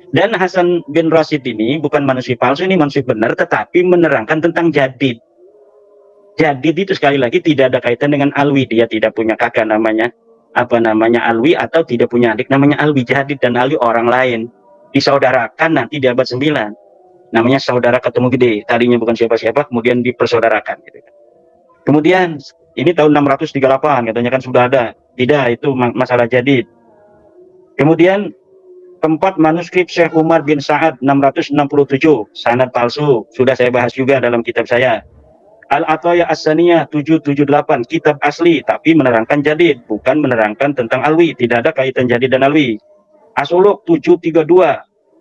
Dan Hasan bin Rashid ini bukan manuskrip palsu, ini manuskrip benar, tetapi menerangkan tentang Jadid. Jadid itu sekali lagi tidak ada kaitan dengan Alwi, dia tidak punya kakak namanya Alwi, atau tidak punya adik namanya Alwi. Jadid dan Alwi orang lain, disaudarakan nanti di abad 9, namanya saudara ketemu gede, tadinya bukan siapa-siapa kemudian dipersaudarakan gitu. Kemudian ini tahun 638 katanya kan sudah ada, tidak, itu masalah Jadid. Kemudian keempat, manuskrip Syekh Umar bin Sa'ad 667, sanad palsu, sudah saya bahas juga dalam kitab saya. Al-Ataya As-Saniyah 778, kitab asli tapi menerangkan Jadid, bukan menerangkan tentang Alwi, tidak ada kaitan Jadid dan Alwi. As-Suluk 732,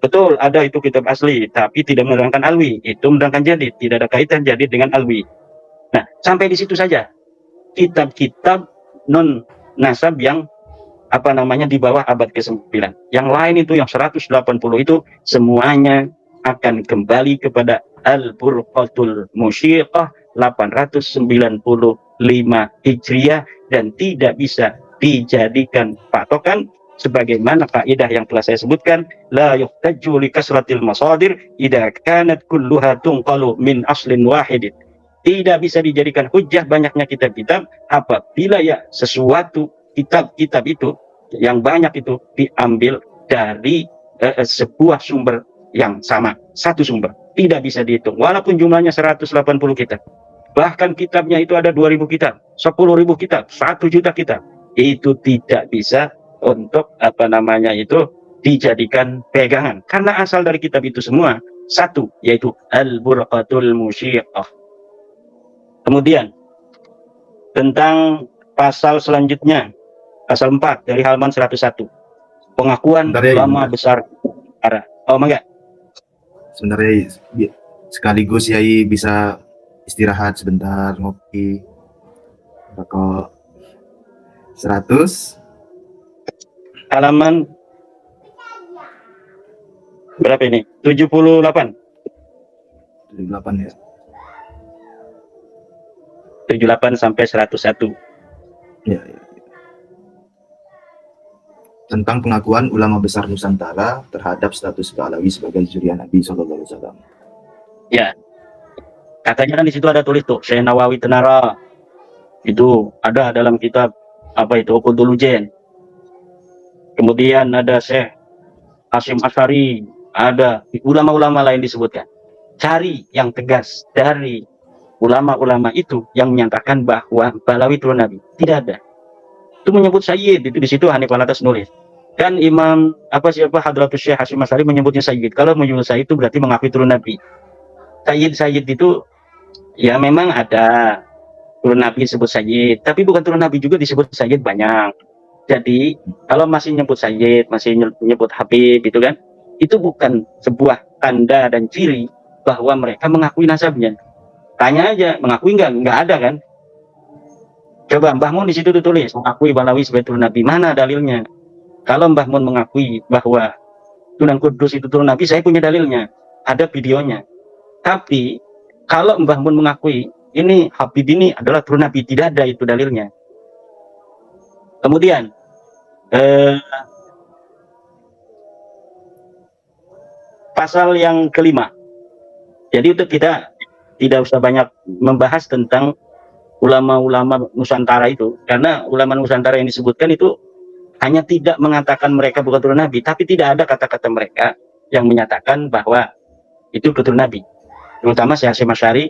betul ada itu kitab asli tapi tidak menerangkan Alwi, itu menerangkan Jadid, tidak ada kaitan Jadid dengan Alwi. Nah, sampai di situ saja kitab-kitab non nasab yang di bawah abad ke-9. Yang lain itu yang 180 itu semuanya akan kembali kepada Al-Burqatul Musyiqah 895 Hijriah dan tidak bisa dijadikan patokan sebagaimana kaidah yang telah saya sebutkan, la yuhtajju li kasratil masadir idza kanat kulluha tunqalu min aslin wahidin. Tidak bisa dijadikan hujjah banyaknya kitab-kitab apabila sesuatu kitab-kitab itu yang banyak itu diambil dari sebuah sumber yang sama, satu sumber. Tidak bisa dihitung walaupun jumlahnya 180 kitab. Bahkan kitabnya itu ada 2000 kitab, 10.000 kitab, 1 juta kitab. Itu tidak bisa untuk dijadikan pegangan karena asal dari kitab itu semua satu, yaitu Al-Burqatul Musyiqah. Kemudian tentang pasal selanjutnya, pasal 4 dari halaman 101, pengakuan ulama besar. Oh, enggak. Sebenarnya sekaligus Yai bisa istirahat sebentar, ngopi, rokok. 100. Halaman berapa ini? 78. 78 ya. 78 sampai 101. Ya, ya. Tentang pengakuan ulama besar Nusantara terhadap status Ba'alawi sebagai zuriat Nabi Sallallahu Alaihi Wasallam. Ya, katanya kan di situ ada tulis tuh Syekh Nawawi Tenara. Itu ada dalam kitab apa itu Uqudul Ujen. Kemudian ada Syekh Hasyim Asy'ari, ada ulama-ulama lain disebutkan. Cari yang tegas dari ulama-ulama itu yang menyatakan bahwa Ba'alawi turun Nabi. Tidak ada. Itu menyebut Sayyid, itu di situ Hanif Alatas nulis. Dan Imam siapa Hadratus Syekh Hasyim Asy'ari menyebutnya Sayyid. Kalau menyebut Sayyid itu berarti mengakui turun Nabi. Sayyid itu ya memang ada turun Nabi disebut Sayyid, tapi bukan turun Nabi juga disebut Sayyid banyak. Jadi kalau masih nyebut Sayyid, masih nyebut Habib itu kan, itu bukan sebuah tanda dan ciri bahwa mereka mengakui nasabnya. Tanya aja, mengakui nggak ada kan? Coba Mbah Mun di situ ditulis mengakui Ba'alawi sebagai turun Nabi, mana dalilnya? Kalau Mbah Mun mengakui bahwa Sunan Kudus itu turun Nabi, saya punya dalilnya, ada videonya. Tapi kalau Mbah Mun mengakui ini Habib ini adalah turun Nabi, tidak ada itu dalilnya. Kemudian pasal yang kelima. Jadi untuk kita tidak usah banyak membahas tentang ulama-ulama Nusantara itu, karena ulama Nusantara yang disebutkan itu hanya tidak mengatakan mereka bukan turun Nabi, tapi tidak ada kata-kata mereka yang menyatakan bahwa itu turun Nabi. Terutama Syekh Hasyim Asy'ari,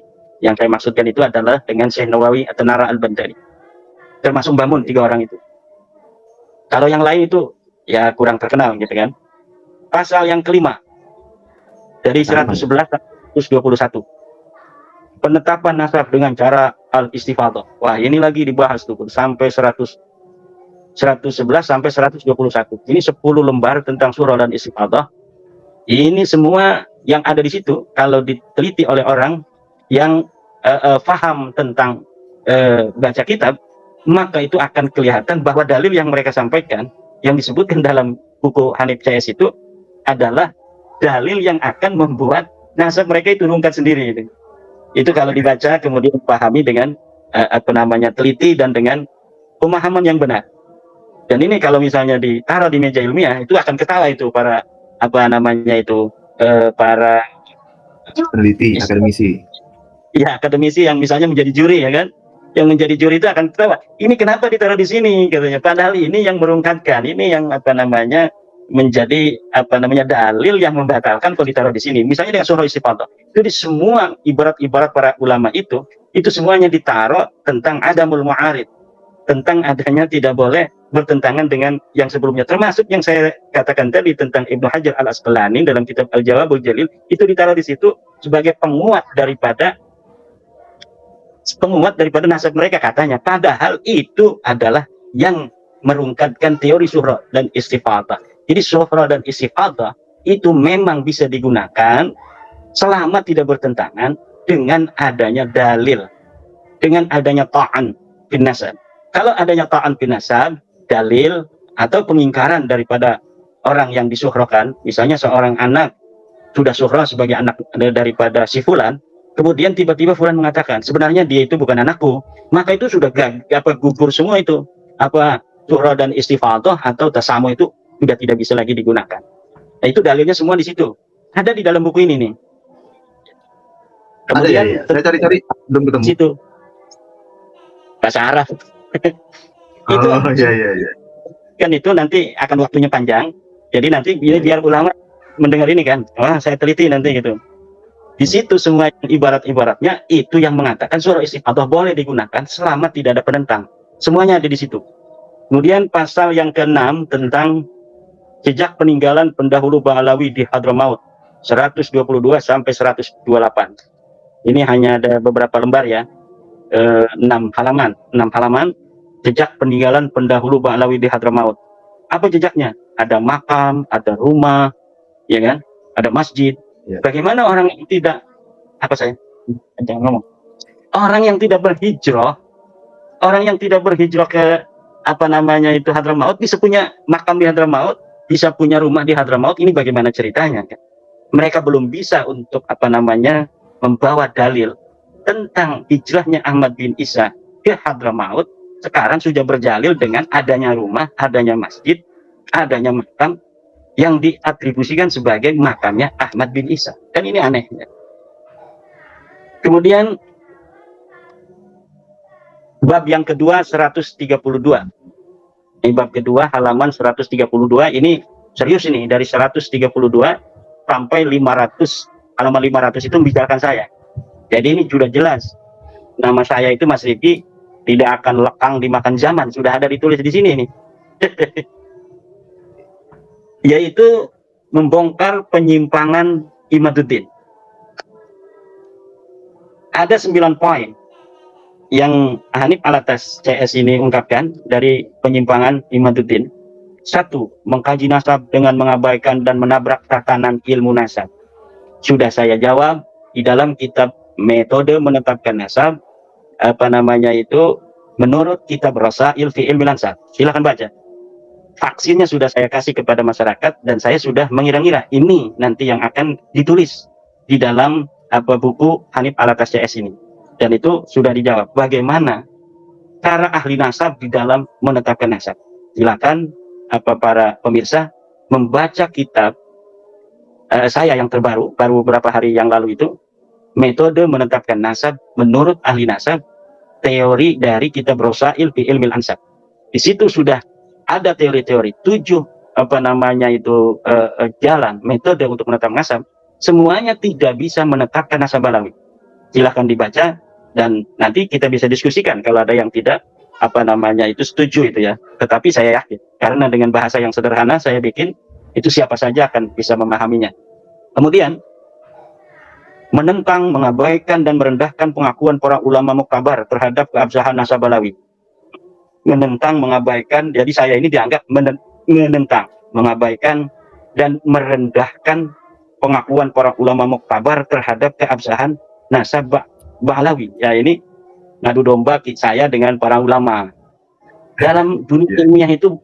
yang saya maksudkan itu adalah dengan Syekh Nawawi At-Tanara Al-Bantari, termasuk Mbah Mun, 3 orang itu. Kalau yang lain itu ya kurang terkenal gitu kan. Pasal yang kelima dari 111 sampai 121, penetapan nasab dengan cara al-istifadhah. Wah, ini lagi dibahas tuh sampai 111 sampai 121. Ini 10 lembar tentang surah dan istifadhah. Ini semua yang ada di situ kalau diteliti oleh orang yang paham tentang baca kitab, maka itu akan kelihatan bahwa dalil yang mereka sampaikan yang disebutkan dalam buku Hanif CS itu adalah dalil yang akan membuat nasab mereka itu rungkat sendiri. Itu kalau dibaca kemudian dipahami dengan teliti dan dengan pemahaman yang benar. Dan ini kalau misalnya ditaruh di meja ilmiah, itu akan ketawa itu para para Peneliti, akademisi. Ya, akademisi yang misalnya menjadi juri ya kan. Yang menjadi juri itu akan ketawa. Ini kenapa ditaruh di sini katanya. Padahal ini yang merungkatkan, ini yang menjadi dalil yang membatalkan kalau ditaruh di sini. Misalnya dengan surah istifadhah. Jadi semua ibarat-ibarat para ulama itu semuanya ditaruh tentang adamul mu'arid, tentang adanya tidak boleh bertentangan dengan yang sebelumnya, termasuk yang saya katakan tadi tentang Ibnu Hajar Al-Asqalani dalam kitab Al-Jawabul Jalil, itu ditaruh di situ sebagai penguat daripada nasab mereka katanya. Padahal itu adalah yang merungkatkan teori surah dan istifadhah. Jadi surah dan istifadhah itu memang bisa digunakan selama tidak bertentangan dengan adanya dalil, dengan adanya ta'an bin nasab. Kalau adanya ta'an bin nasab, dalil atau pengingkaran daripada orang yang disuhrokan, misalnya seorang anak sudah suhroh sebagai anak daripada si fulan, kemudian tiba-tiba fulan mengatakan sebenarnya dia itu bukan anakku, maka itu sudah gugur semua itu suhroh dan istifadhah atau tasamu itu sudah tidak bisa lagi digunakan. Nah, itu dalilnya semua di situ. Ada di dalam buku ini nih. Kemudian ada, ya. Saya cari-cari belum ketemu. Situ bahasa Arab. Itu iya. Kan itu nanti akan waktunya panjang. Jadi nanti biar ulama mendengar ini kan. Wah, saya teliti nanti gitu. Di situ semua ibarat-ibaratnya itu yang mengatakan surah istifadhah boleh digunakan selama tidak ada penentang. Semuanya ada di situ. Kemudian pasal yang ke-6 tentang jejak peninggalan pendahulu Ba'alawi di Hadramaut, 122 sampai 128. Ini hanya ada beberapa lembar ya. 6 halaman jejak peninggalan pendahulu Ba'alawi di Hadramaut. Apa jejaknya? Ada makam, ada rumah, ya kan? Ada masjid. Ya. Bagaimana orang tidak jangan ngomong. orang yang tidak berhijrah, ke apa namanya itu Hadramaut, bisa punya makam di Hadramaut, bisa punya rumah di Hadramaut. Ini bagaimana ceritanya kan? Mereka belum bisa untuk apa namanya membawa dalil tentang hijrahnya Ahmad bin Isa ke Hadramaut. Sekarang sudah berjalil dengan adanya rumah, adanya masjid, adanya makam yang diatribusikan sebagai makamnya Ahmad bin Isa. Kan ini anehnya. Kemudian bab yang kedua 132. Ini bab kedua halaman 132. Ini serius ini, dari 132 sampai 500, halaman 500 itu membicarakan saya. Jadi ini sudah jelas. Nama saya itu Mas Riki tidak akan lekang dimakan zaman, sudah ada ditulis di sini nih. Yaitu membongkar penyimpangan Imaduddin. Ada 9 poin yang Hanif Alatas CS ini ungkapkan dari penyimpangan Imaduddin. 1. Mengkaji nasab dengan mengabaikan dan menabrak tatanan ilmu nasab. Sudah saya jawab di dalam kitab metode menetapkan nasab, apa namanya itu, menurut kitab Rasail fi Ilmi Ansab. Silakan baca. Vaksinnya sudah saya kasih kepada masyarakat dan saya sudah mengira-ngira ini nanti yang akan ditulis di dalam apa buku Hanif Alatas CS ini. Dan itu sudah dijawab. Bagaimana cara ahli nasab di dalam menetapkan nasab? Silakan apa para pemirsa membaca kitab saya yang terbaru, baru beberapa hari yang lalu itu, metode menetapkan nasab menurut ahli nasab, teori dari kitab Rasail fi Ilmi Ansab. Di situ sudah ada teori-teori 7 apa namanya itu jalan metode untuk menetapkan nasab. Semuanya tidak bisa menetapkan nasab Balawi. Silahkan dibaca dan nanti kita bisa diskusikan kalau ada yang tidak apa namanya itu setuju itu ya. Tetapi saya yakin karena dengan bahasa yang sederhana saya bikin itu siapa saja akan bisa memahaminya. Kemudian menentang, mengabaikan dan merendahkan pengakuan para ulama muktabar terhadap keabsahan nasab Balawi. Menentang, mengabaikan, jadi saya ini dianggap menentang, mengabaikan dan merendahkan pengakuan para ulama muktabar terhadap keabsahan nasab Balawi. Ya ini ngadu domba saya dengan para ulama. Dalam dunia ilmiah itu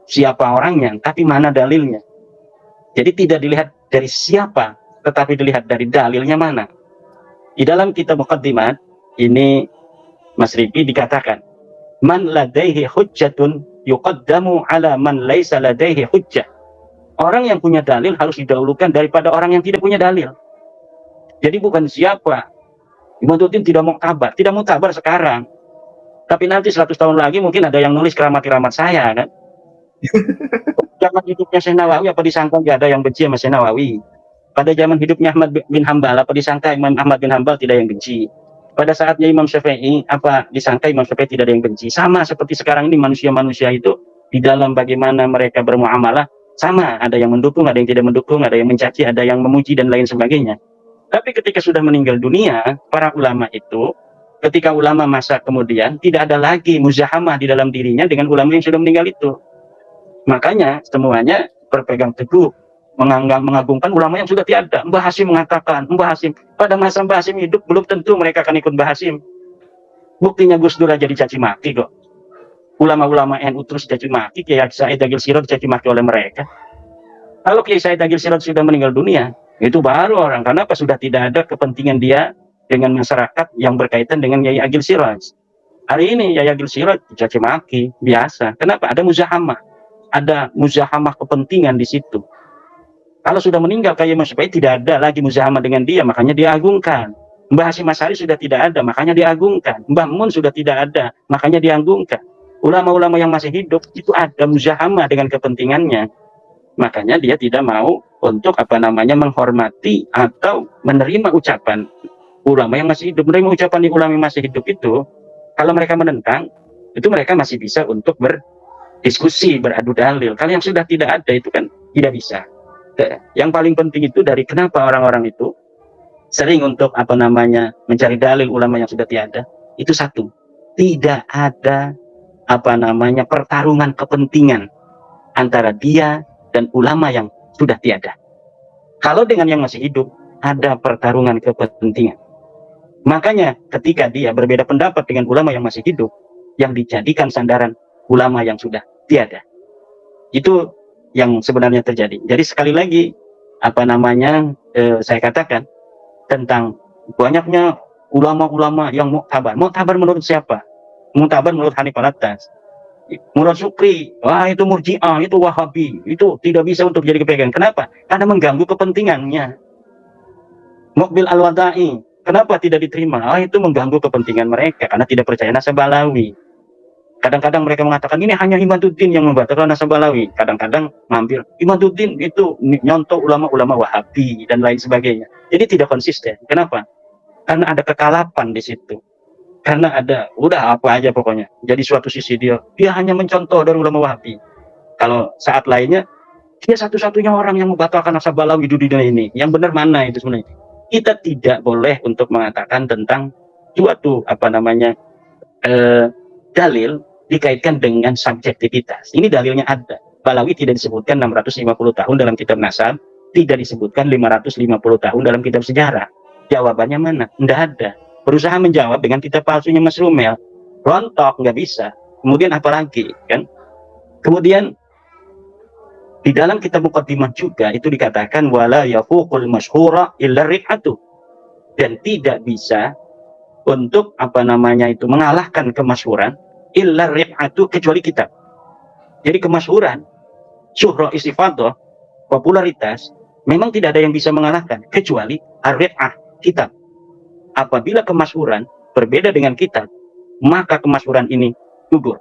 siapa orangnya, tapi mana dalilnya. Jadi tidak dilihat dari siapa, tetapi dilihat dari dalilnya mana. Di dalam kitab Muqaddimat ini Mas Riki dikatakan, man ladaihi hujjatun yuqaddamu ala man laisa ladaihi hujjah. Orang yang punya dalil harus didahulukan daripada orang yang tidak punya dalil. Jadi bukan siapa. Imaduddin tidak mau kabar sekarang. Tapi nanti 100 tahun lagi mungkin ada yang nulis keramat-keramat saya kan. Zaman hidupnya Syekh Nawawi apa disangka nggak ada yang benci sama Syekh Nawawi. Pada zaman hidupnya Ahmad bin Hambal apa disangka Imam Ahmad bin Hambal tidak yang benci. Pada saatnya Imam Syafi'i apa disangka Imam Syafi'i tidak ada yang benci. Sama seperti sekarang ini manusia-manusia itu di dalam bagaimana mereka bermuamalah sama, ada yang mendukung, ada yang tidak mendukung, ada yang mencaci, ada yang memuji dan lain sebagainya. Tapi ketika sudah meninggal dunia, para ulama itu ketika ulama masa kemudian tidak ada lagi muzahamah di dalam dirinya dengan ulama yang sudah meninggal itu. Makanya semuanya berpegang teguh mengagungkan ulama yang sudah tiada. Mbah Hasyim mengatakan, Mbah Hasyim pada masa Mbah Hasyim hidup belum tentu mereka akan ikut Mbah Hasyim. Buktinya Gus Dur jadi caci maki kok. Ulama-ulama NU terus caci maki, Kiai Said Agil Sirot caci maki oleh mereka. Kalau Kiai Said Agil Sirot sudah meninggal dunia, itu baru orang, karena apa sudah tidak ada kepentingan dia dengan masyarakat yang berkaitan dengan Kiai Agil Sirot. Hari ini Kiai Agil Sirot caci maki biasa. Kenapa? Ada muzahamah. Ada muzahamah kepentingan di situ. Kalau sudah meninggal Kiai Mas Syafi'i tidak ada lagi muzahamah dengan dia, makanya diagungkan. Mbah Hasyim Asy'ari sudah tidak ada, makanya diagungkan. Mbah Mun sudah tidak ada, makanya diagungkan. Ulama-ulama yang masih hidup itu ada muzahamah dengan kepentingannya. Makanya dia tidak mau untuk apa namanya menghormati atau menerima ucapan ulama yang masih hidup. Menerima ucapan di ulama yang masih hidup itu, kalau mereka menentang, itu mereka masih bisa untuk berdiskusi, beradu dalil. Kalau yang sudah tidak ada itu kan tidak bisa. Yang paling penting itu dari kenapa orang-orang itu sering untuk apa namanya mencari dalil ulama yang sudah tiada. Itu satu, tidak ada apa namanya pertarungan kepentingan antara dia dan ulama yang sudah tiada. Kalau dengan yang masih hidup ada pertarungan kepentingan. Makanya ketika dia berbeda pendapat dengan ulama yang masih hidup, yang dijadikan sandaran ulama yang sudah tiada. Itu yang sebenarnya terjadi. Jadi sekali lagi, saya katakan tentang banyaknya ulama-ulama yang muktabar. Muktabar menurut siapa? Muktabar menurut Hanif Alatas. Murad Sukri, wah itu Murji'ah, itu Wahabi, itu tidak bisa untuk jadi kepegang. Kenapa? Karena mengganggu kepentingannya. Mukbil Al-Wadai, kenapa tidak diterima? Itu mengganggu kepentingan mereka karena tidak percaya Nasab Alawi. Kadang-kadang mereka mengatakan ini hanya Imaduddin yang membatalkan Nasab Alawi. Kadang-kadang ngambil Imaduddin itu nyontoh ulama-ulama Wahabi dan lain sebagainya. Jadi tidak konsisten. Kenapa? Karena ada kekalapan di situ. Karena ada, udah apa aja pokoknya. Jadi suatu sisi dia hanya mencontoh dari ulama Wahabi. Kalau saat lainnya, dia satu-satunya orang yang membatalkan Nasab Alawi di dunia ini. Yang benar mana itu sebenarnya? Kita tidak boleh untuk mengatakan tentang suatu dalil dikaitkan dengan subjektivitas. Ini dalilnya ada. Balawi tidak disebutkan 650 tahun dalam kitab Nasab, tidak disebutkan 550 tahun dalam kitab sejarah. Jawabannya mana? Tidak ada. Berusaha menjawab dengan kitab palsunya Mas Rumel, rontok, nggak bisa. Kemudian apa lagi, kan? Kemudian di dalam kitab Muqaddimah juga itu dikatakan wala yafuqul masyhura illa rif'atu, dan tidak bisa untuk mengalahkan kemasyhuran illa rif'atu kecuali kitab. Jadi kemasyhuran, syuhra istifadah, popularitas memang tidak ada yang bisa mengalahkan kecuali ar-rif'ah, kitab. Apabila kemasyhuran berbeda dengan kitab, maka kemasyhuran ini gugur.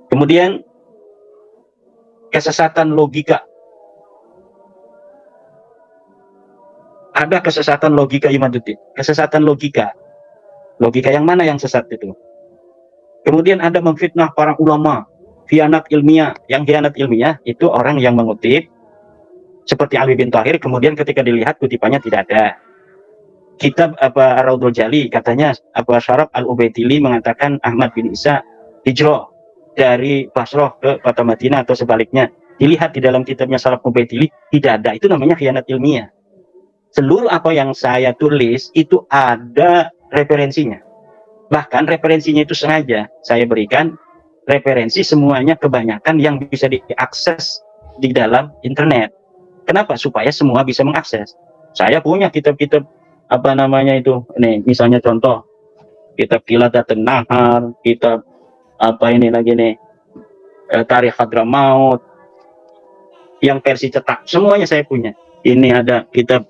Kemudian kesesatan logika. Ada kesesatan logika Imaduddin. Kesesatan logika. Logika yang mana yang sesat itu? Kemudian ada memfitnah para ulama. Khianat ilmiah. Yang khianat ilmiah itu orang yang mengutip seperti Ali bin Thahir, kemudian ketika dilihat kutipannya tidak ada. Kitab Ar-Raudhul Jali katanya Syaraf Al-Ubaidili mengatakan Ahmad bin Isa hijrah dari Basrah ke kota Madinah atau sebaliknya. Dilihat di dalam kitabnya Syaraf Ubaidili tidak ada. Itu namanya khianat ilmiah. Seluruh apa yang saya tulis itu ada referensinya. Bahkan referensinya itu sengaja saya berikan referensi semuanya, kebanyakan yang bisa diakses di dalam internet. Kenapa? Supaya semua bisa mengakses. Saya punya kitab-kitab nih misalnya contoh kitab Qiladatun Nahar, kitab Tarikh Hadramaut yang versi cetak, semuanya saya punya. Ini ada kitab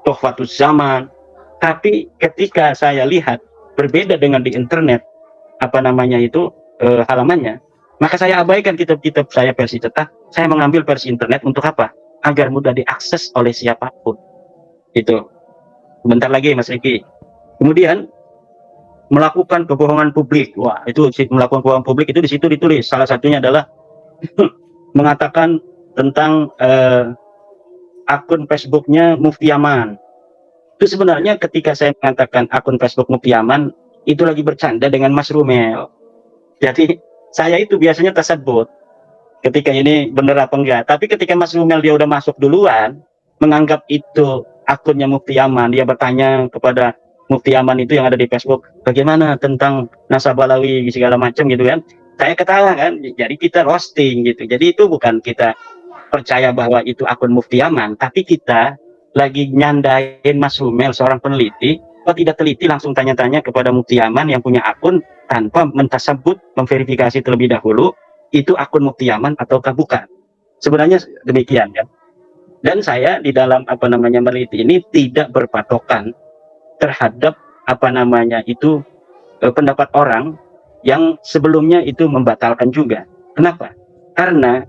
Tuhfatuz Zaman. Tapi ketika saya lihat berbeda dengan di internet halamannya, maka saya abaikan kitab-kitab saya versi cetak, saya mengambil versi internet untuk apa? Agar mudah diakses oleh siapapun. Itu. Bentar lagi Mas Riki. Kemudian melakukan kebohongan publik. Wah, itu melakukan kebohongan publik itu di situ ditulis. Salah satunya adalah mengatakan tentang akun Facebooknya Mufti Yaman. Itu sebenarnya ketika saya mengatakan akun Facebook Mufti Yaman, itu lagi bercanda dengan Mas Rumel. Jadi saya itu biasanya tersebut ketika ini benar apa enggak. Tapi ketika Mas Rumel dia udah masuk duluan, menganggap itu akunnya Mufti Yaman, dia bertanya kepada Mufti Yaman itu yang ada di Facebook, bagaimana tentang Nasab Alawi segala macam gitu kan. Saya ketawa kan, jadi kita roasting gitu. Jadi itu bukan kita percaya bahwa itu akun Mufti Yaman, tapi kita lagi nyandain Mas Rumel seorang peneliti. Kalau tidak teliti langsung tanya-tanya kepada Mufti Yaman yang punya akun tanpa mentasabut, memverifikasi terlebih dahulu itu akun Mufti Yaman ataukah bukan. Sebenarnya demikian kan. Dan saya di dalam meneliti ini tidak berpatokan terhadap pendapat orang yang sebelumnya itu membatalkan juga. Kenapa? Karena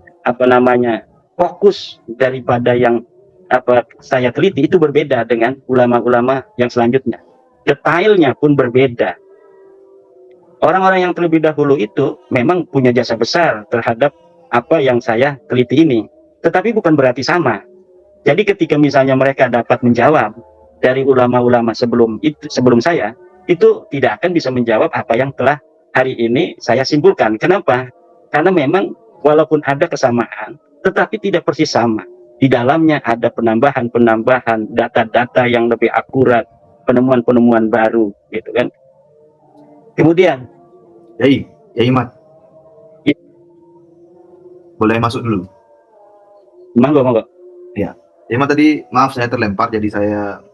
fokus daripada yang saya teliti itu berbeda dengan ulama-ulama yang selanjutnya. Detailnya pun berbeda. Orang-orang yang terlebih dahulu itu memang punya jasa besar terhadap apa yang saya teliti ini. Tetapi bukan berarti sama. Jadi ketika misalnya mereka dapat menjawab dari ulama-ulama sebelum saya, itu tidak akan bisa menjawab apa yang telah hari ini saya simpulkan. Kenapa? Karena memang walaupun ada kesamaan, tetapi tidak persis sama. di dalamnya ada penambahan data-data yang lebih akurat, penemuan-penemuan baru, gitu kan. Kemudian, Yai Mat, Ya. boleh masuk dulu. monggo. Ya, Yai Mat tadi maaf saya terlempar, jadi saya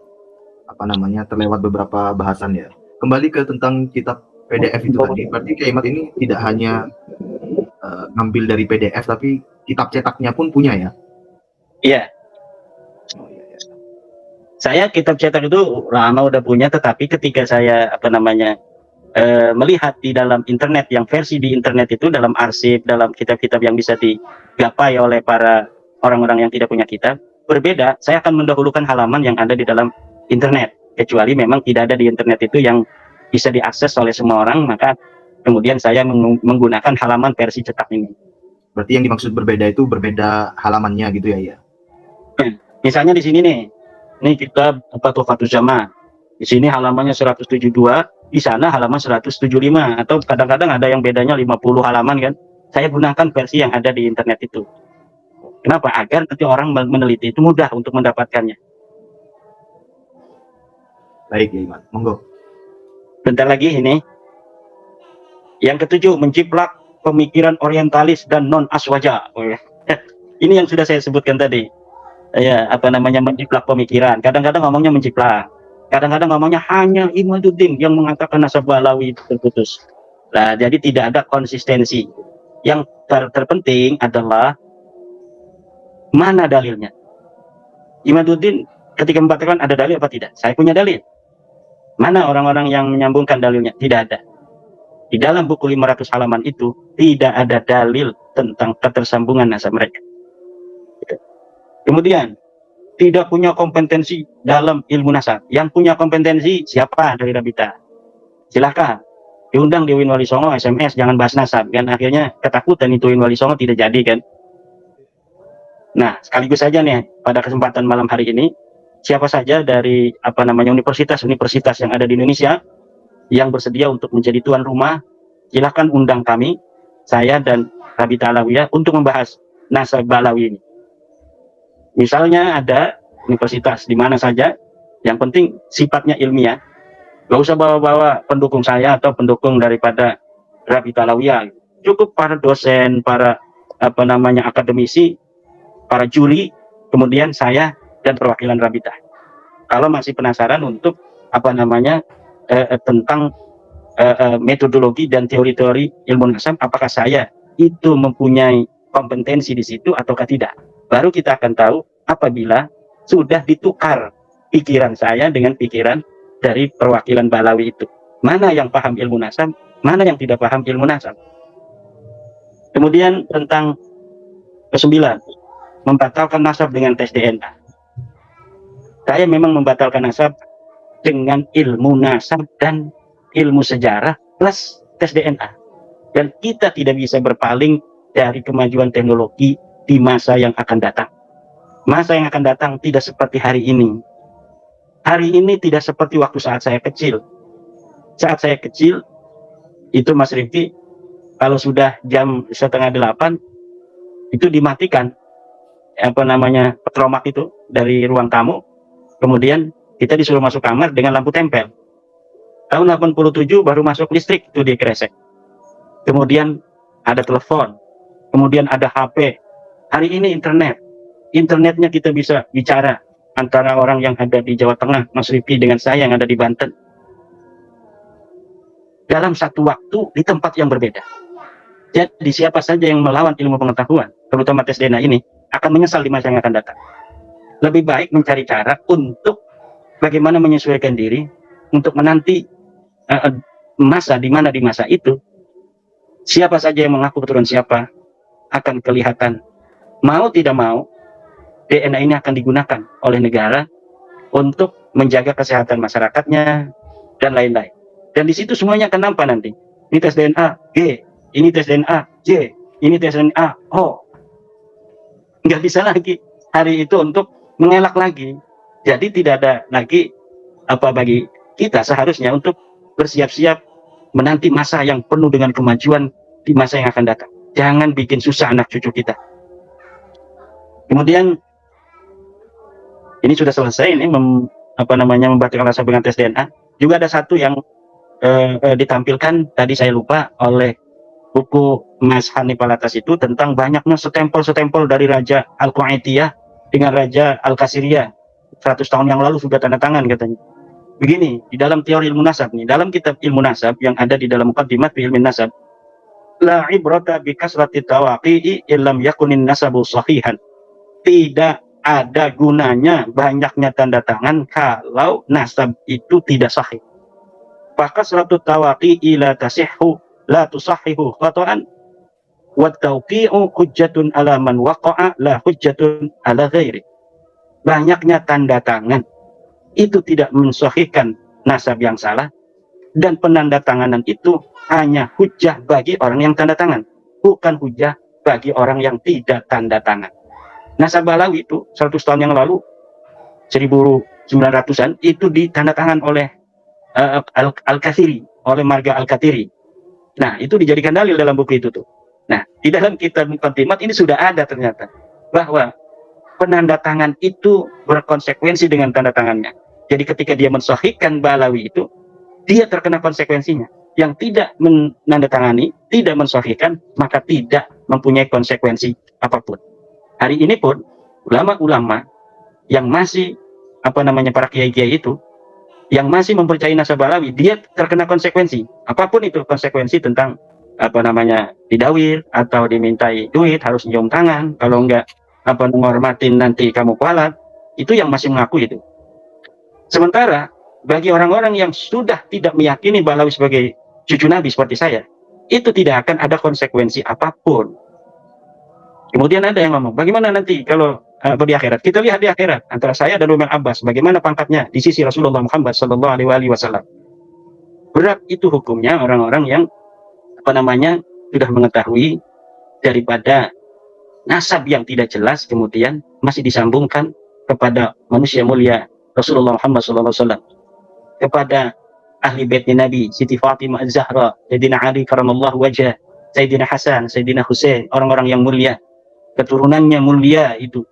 terlewat beberapa bahasan ya. Kembali ke tentang kitab PDF itu tadi. Berarti Yai Mat ini tidak hanya ngambil dari PDF, tapi kitab cetaknya pun punya ya? Iya, Oh, iya. saya kitab cetak itu lama udah punya, tetapi ketika saya melihat di dalam internet, yang versi di internet itu dalam arsip, dalam kitab-kitab yang bisa digapai oleh para orang-orang yang tidak punya kitab, berbeda. Saya akan mendahulukan halaman yang ada di dalam internet, kecuali memang tidak ada di internet itu yang bisa diakses oleh semua orang, maka kemudian saya menggunakan halaman versi cetak ini. Berarti yang dimaksud berbeda itu berbeda halamannya gitu ya? Misalnya di sini nih, ini kitab Tuhfatul Jama. Di sini halamannya 172, di sana halaman 175, atau kadang-kadang ada yang bedanya 50 halaman kan. Saya gunakan versi yang ada di internet itu. Kenapa? Agar nanti orang meneliti itu mudah untuk mendapatkannya. Baik, Yai Mat, monggo. Bentar lagi ini. Yang ketujuh, menjiplak pemikiran orientalis dan non-aswaja. Oh, ya. Ini yang sudah saya sebutkan tadi. Ya, menjiplak pemikiran. Kadang-kadang ngomongnya menjiplak. Kadang-kadang ngomongnya hanya Imaduddin yang mengatakan nasab Balawi itu terputus. Nah, jadi tidak ada konsistensi. Yang terpenting adalah mana dalilnya. Imaduddin ketika mengatakan ada dalil apa tidak? Saya punya dalil. Mana orang-orang yang menyambungkan dalilnya? Tidak ada. Di dalam buku 500 halaman itu tidak ada dalil tentang ketersambungan nasab mereka. Kemudian, tidak punya kompetensi dalam ilmu nasab. Yang punya kompetensi siapa dari Rabita? Silahkan diundang di Win Wali Songo, SMS, jangan bahas nasab. Kan akhirnya ketakutan itu Win Wali Songo tidak jadi kan. Nah, sekaligus saja nih pada kesempatan malam hari ini, siapa saja dari universitas-universitas yang ada di Indonesia yang bersedia untuk menjadi tuan rumah, silahkan undang kami, saya dan Rabita Alawiyah untuk membahas nasab Balawi ini. Misalnya ada universitas di mana saja, yang penting sifatnya ilmiah, gak usah bawa-bawa pendukung saya atau pendukung daripada Rabita Alawiyah. Cukup para dosen, para akademisi, para juri, kemudian saya dan perwakilan Rabita. Kalau masih penasaran untuk tentang metodologi dan teori-teori ilmu nasab, apakah saya itu mempunyai kompetensi di situ ataukah tidak, baru kita akan tahu apabila sudah ditukar pikiran saya dengan pikiran dari perwakilan Balawi itu. Mana yang paham ilmu nasab, mana yang tidak paham ilmu nasab. Kemudian tentang ke-9, membatalkan nasab dengan tes DNA. Saya memang membatalkan nasab dengan ilmu nasab dan ilmu sejarah plus tes DNA. Dan kita tidak bisa berpaling dari kemajuan teknologi di masa yang akan datang. Masa yang akan datang tidak seperti hari ini. Hari ini tidak seperti waktu saat saya kecil. Saat saya kecil, itu Mas Rifki, kalau sudah jam 7:30, itu dimatikan petromak itu dari ruang tamu. Kemudian kita disuruh masuk kamar dengan lampu tempel. Tahun 87 baru masuk listrik itu di Kresek. Kemudian ada telepon, kemudian ada HP. Hari ini internetnya kita bisa bicara antara orang yang ada di Jawa Tengah, Mas Rifki, dengan saya yang ada di Banten, dalam satu waktu di tempat yang berbeda. Jadi siapa saja yang melawan ilmu pengetahuan, terutama tes DNA ini, akan menyesal di masa yang akan datang. Lebih baik mencari cara untuk bagaimana menyesuaikan diri untuk menanti masa di mana di masa itu siapa saja yang mengaku keturunan siapa akan kelihatan. Mau tidak mau, DNA ini akan digunakan oleh negara untuk menjaga kesehatan masyarakatnya dan lain-lain. Dan di situ semuanya akan nampak nanti. Ini tes DNA G, ini tes DNA J, ini tes DNA O. Nggak bisa lagi hari itu untuk mengelak lagi. Jadi tidak ada lagi bagi kita seharusnya untuk bersiap-siap menanti masa yang penuh dengan kemajuan di masa yang akan datang. Jangan bikin susah anak cucu kita. Kemudian ini sudah selesai ini membatalkan nasab dengan tes DNA. Juga ada satu yang ditampilkan tadi saya lupa oleh buku Mas Hanif Alatas itu tentang banyaknya stempel-stempel dari Raja Al-Qaitiyah dengan Raja Al-Kasiriyah 100 tahun yang lalu sudah tanda tangan katanya. Begini, di dalam teori ilmu nasab nih, dalam kitab ilmu nasab yang ada di dalam Muqaddimat fi ilmi nasab, la ibrata bi kasrati tawaqi'i illam yakunin nasabu sahihan. Tidak ada gunanya banyaknya tanda tangan kalau nasab itu tidak sahih. Fakasratu tawaqi'i la tasihhu la tusahhihu khata'an wa tawqi'u hujjatun ala man waqa'a la hujjatun ala ghairi. Banyaknya tanda tangan itu tidak mensahihkan nasab yang salah, dan penandatanganan itu hanya hujjah bagi orang yang tanda tangan, bukan hujjah bagi orang yang tidak tanda tangan. Nasab Balawi itu 100 tahun yang lalu, 1900-an, itu ditandatangan oleh Al-Kathiri, oleh Marga Al-Kathiri. Nah, itu dijadikan dalil dalam buku itu tuh. Nah, di dalam kitab Muqaddimat ini sudah ada ternyata bahwa penandatangan itu berkonsekuensi dengan tanda tangannya. Jadi ketika dia mensahihkan Balawi itu, dia terkena konsekuensinya. Yang tidak menandatangani, tidak mensahihkan, maka tidak mempunyai konsekuensi apapun. Hari ini pun ulama-ulama yang masih para kiai-kiai itu yang masih mempercayai nasab Balawi, dia terkena konsekuensi apapun itu, konsekuensi tentang didawir atau dimintai duit, harus nyium tangan, kalau enggak menghormatin nanti kamu kualat, itu yang masih mengaku itu. Sementara bagi orang-orang yang sudah tidak meyakini Balawi sebagai cucu Nabi seperti saya, itu tidak akan ada konsekuensi apapun. Kemudian ada yang ngomong, bagaimana nanti kalau di akhirat? Kita lihat di akhirat antara saya dan Umar Abbas, bagaimana pangkatnya di sisi Rasulullah Muhammad Sallallahu Alaihi Wasallam. Berat itu hukumnya orang-orang yang sudah mengetahui daripada nasab yang tidak jelas, kemudian masih disambungkan kepada manusia mulia Rasulullah Muhammad Sallallahu Alaihi Wasallam, kepada ahli baitnya Nabi, Siti Fatimah Az-Zahra, Sayyidina Ali karamallahu wajah, Sayyidina Hasan, Sayyidina Husain, orang-orang yang mulia, keturunannya mulia itu.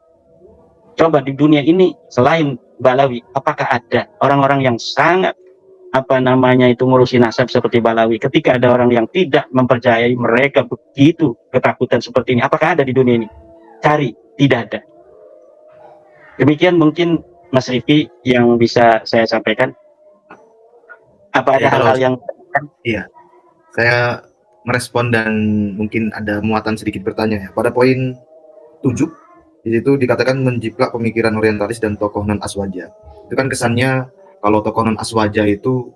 Coba di dunia ini selain Balawi, apakah ada orang-orang yang sangat ngurusi nasab seperti Balawi? Ketika ada orang yang tidak mempercayai mereka begitu ketakutan seperti ini, apakah ada di dunia ini? Cari, tidak ada. Demikian mungkin Mas Rifki yang bisa saya sampaikan. Apa ada hal-hal yang... Iya, saya merespon dan mungkin ada muatan sedikit bertanya ya. Pada poin 7, di situ dikatakan menjiplak pemikiran orientalis dan tokoh non-aswaja. Itu kan kesannya kalau tokoh non-aswaja itu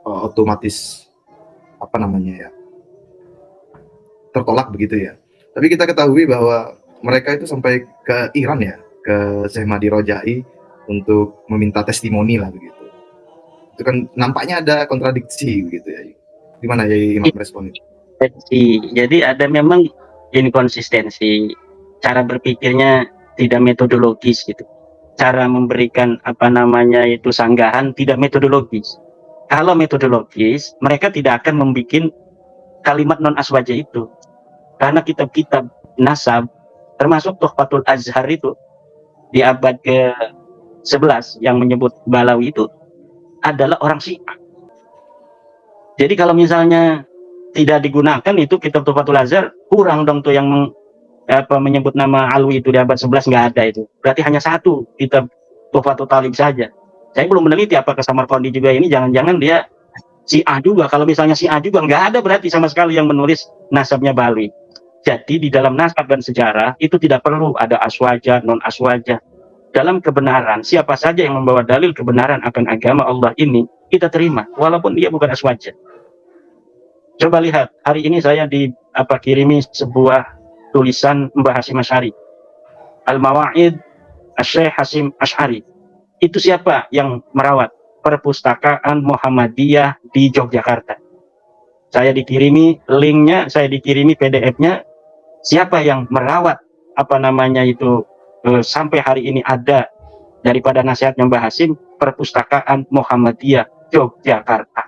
otomatis tertolak begitu ya. Tapi kita ketahui bahwa mereka itu sampai ke Iran ya, ke Syekh Mahdi Rojai untuk meminta testimoni lah begitu. Itu kan nampaknya ada kontradiksi begitu ya. Gimana ya Imam respon itu? Jadi ada memang inkonsistensi, cara berpikirnya tidak metodologis gitu. Cara memberikan sanggahan tidak metodologis. Kalau metodologis, mereka tidak akan membuat kalimat non aswaja itu. Karena kitab-kitab nasab, termasuk Tuhfatul Azhar itu di abad ke-11 yang menyebut Balawi itu adalah orang Syiah. Jadi kalau misalnya tidak digunakan itu kitab Tuhfatul Azhar, kurang dong tuh yang menyebut nama Alwi itu di abad 11, nggak ada itu. Berarti hanya satu kitab Tuhfatul Talib saja. Saya belum meneliti apakah Samarqandi juga ini jangan-jangan dia Syiah juga. Kalau misalnya Syiah juga, nggak ada berarti sama sekali yang menulis nasabnya Balawi. Jadi di dalam nasab dan sejarah itu tidak perlu ada aswaja, non aswaja. Dalam kebenaran, siapa saja yang membawa dalil kebenaran akan agama Allah ini, kita terima, walaupun dia bukan aswaja. Coba lihat, hari ini saya kirimi sebuah tulisan Mbah Hasyim Asy'ari, Al-Mawa'id Syekh Hasyim Asy'ari. Itu siapa yang merawat? Perpustakaan Muhammadiyah di Yogyakarta. Saya dikirimi linknya, saya dikirimi PDF-nya. Siapa yang merawat sampai hari ini ada daripada nasihatnya Mbah Hasyim, Perpustakaan Muhammadiyah Yogyakarta.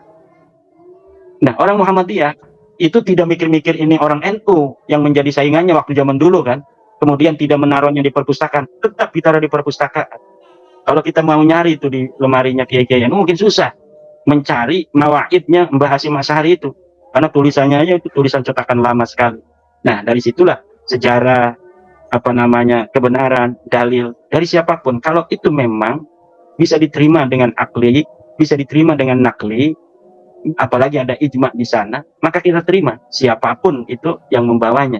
Nah, orang Muhammadiyah itu tidak mikir-mikir ini orang NU yang menjadi saingannya waktu zaman dulu kan, kemudian tidak menaruhnya di perpustakaan, tetap ditaruh di perpustakaan. Kalau kita mau nyari itu di lemarinya kiai-kiai mungkin susah mencari mawaidnya Mbah Hasyim Asy'ari itu, karena tulisannya aja itu tulisan cetakan lama sekali. Nah, dari situlah sejarah apa namanya kebenaran dalil dari siapapun, kalau itu memang bisa diterima dengan akli, bisa diterima dengan nakli, apalagi ada ijma di sana, maka kita terima siapapun itu yang membawanya.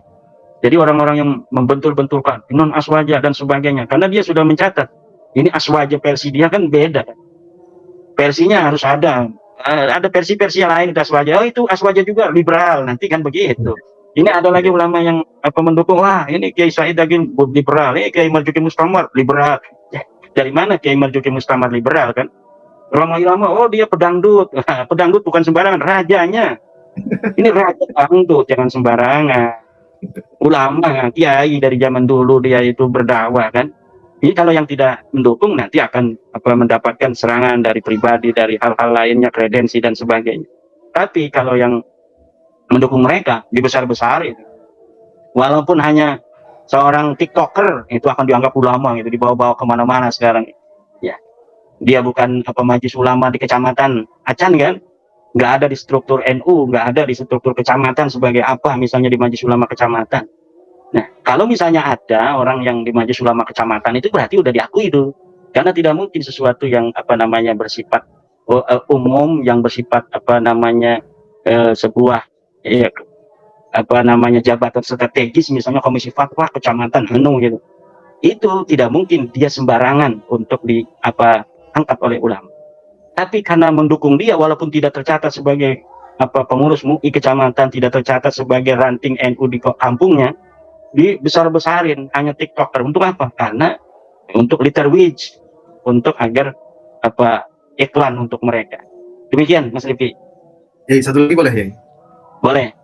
Jadi orang-orang yang membentul-bentulkan non aswaja dan sebagainya, karena dia sudah mencatat ini aswaja versi dia kan beda, versinya harus ada versi-versi yang lain aswaja, oh itu aswaja juga liberal nanti kan begitu. Ini ada lagi ulama yang apa mendukung, wah ini Kiai Said Agin liberal, ini Kiai Marzuki Mustamar liberal. Dari mana Kiai Marzuki Mustamar liberal kan? Ulama-ulama, oh dia pedangdut. Pedangdut bukan sembarangan, rajanya. Ini raja dangdut, jangan sembarangan. Ulama, kiai dari zaman dulu dia itu berdakwah kan. Ini kalau yang tidak mendukung nanti akan mendapatkan serangan dari pribadi, dari hal-hal lainnya, kredensi dan sebagainya. Tapi kalau yang mendukung mereka dibesar-besarin, walaupun hanya seorang TikToker itu akan dianggap ulama gitu, dibawa-bawa kemana-mana sekarang. Ya, dia bukan majelis ulama di kecamatan Acan kan, nggak ada di struktur NU, nggak ada di struktur kecamatan sebagai apa misalnya di majelis ulama kecamatan. Nah, kalau misalnya ada orang yang di majelis ulama kecamatan itu berarti udah diakui itu, karena tidak mungkin sesuatu yang bersifat umum, yang bersifat sebuah jabatan strategis, misalnya komisi fatwa kecamatan gitu, itu tidak mungkin dia sembarangan untuk angkat oleh ulama. Tapi karena mendukung dia walaupun tidak tercatat sebagai pengurus MUI kecamatan, tidak tercatat sebagai ranting NU di kampungnya, dibesar-besarin hanya TikToker. Untuk apa? Karena untuk liter wage, untuk agar iklan untuk mereka. Demikian Mas Rifki. Ya, satu lagi boleh ya? Boleh.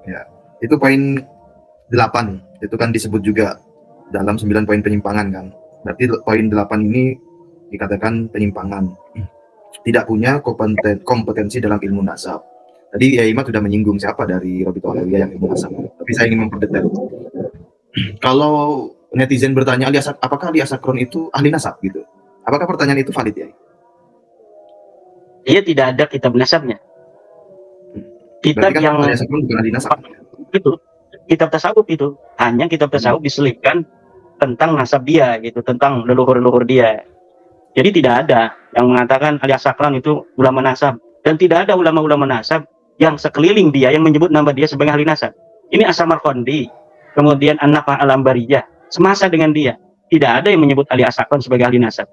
Ya, itu poin 8. Itu kan disebut juga dalam 9 poin penyimpangan kan. Berarti poin 8 ini dikatakan penyimpangan. Tidak punya kompetensi dalam ilmu nasab. Tadi ya Imad sudah menyinggung siapa dari Robito Alawiyah yang ilmu nasab. Tapi saya ingin memperdetail. Kalau netizen bertanya apakah Ali Asakron itu ahli nasab gitu? Apakah pertanyaan itu valid ya? Dia tidak ada kitab nasabnya. Kitab kan yang bukan ahli nasab. Itu kitab tasawuf, itu hanya kitab tasawuf diselipkan tentang nasab dia gitu, tentang leluhur-leluhur dia. Jadi tidak ada yang mengatakan Ali Asakron itu ulama nasab, dan tidak ada ulama-ulama nasab yang sekeliling dia yang menyebut nama dia sebagai ahli nasab. Ini As-Samarqandi, kemudian An-Nafah Al-Ambariyah, semasa dengan dia tidak ada yang menyebut Ali Asakron sebagai ahli nasab.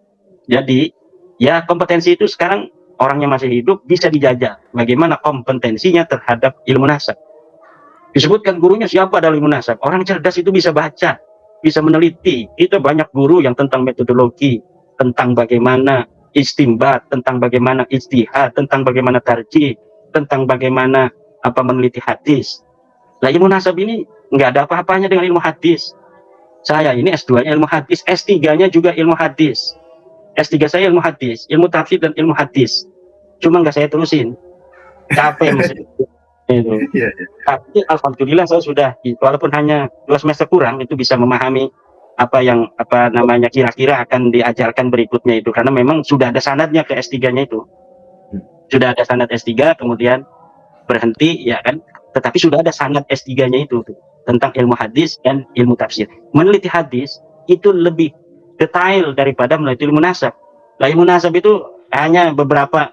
Jadi ya kompetensi itu sekarang orangnya masih hidup bisa dijajal bagaimana kompetensinya terhadap ilmu nasab. Disebutkan gurunya siapa dalam ilmu nasab, orang cerdas itu bisa baca, bisa meneliti. Itu banyak guru yang tentang metodologi, tentang bagaimana istimbat, tentang bagaimana ijtihad, tentang bagaimana tarjih, tentang bagaimana meneliti hadis. Lah ilmu nasab ini nggak ada apa-apanya dengan ilmu hadis. Saya ini S2-nya ilmu hadis, S3-nya juga ilmu hadis. S3 saya ilmu hadis, ilmu tafsir dan ilmu hadis. Cuma nggak saya terusin, capek masih itu. Tapi alhamdulillah saya sudah, walaupun hanya 2 semester kurang, itu bisa memahami apa yang kira-kira akan diajarkan berikutnya itu, karena memang sudah ada sanadnya ke S3-nya itu. Sudah ada sanad S3, kemudian berhenti ya kan, tetapi sudah ada sanad S3-nya itu tentang ilmu hadis dan ilmu tafsir. Meneliti hadis itu lebih detail daripada meneliti ilmu nasab. Lah ilmu nasab itu hanya beberapa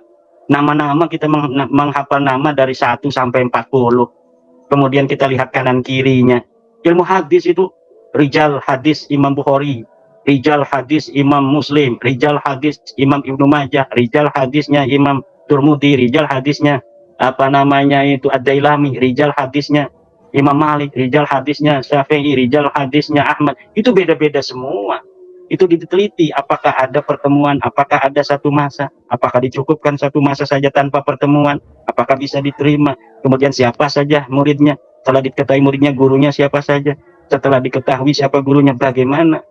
nama-nama, kita menghafal nama dari 1 sampai 40. Kemudian kita lihat kanan kirinya. Ilmu hadis itu rijal hadis Imam Bukhari, rijal hadis Imam Muslim, rijal hadis Imam Ibnu Majah, rijal hadisnya Imam Turmudi, rijal hadisnya Ad-Dailami, rijal hadisnya Imam Malik, rijal hadisnya Syafi'i, rijal hadisnya Ahmad. Itu beda-beda semua. Itu diteliti apakah ada pertemuan, apakah ada satu masa, apakah dicukupkan satu masa saja tanpa pertemuan, apakah bisa diterima, kemudian siapa saja muridnya, setelah diketahui muridnya, gurunya siapa saja, setelah diketahui siapa gurunya, bagaimana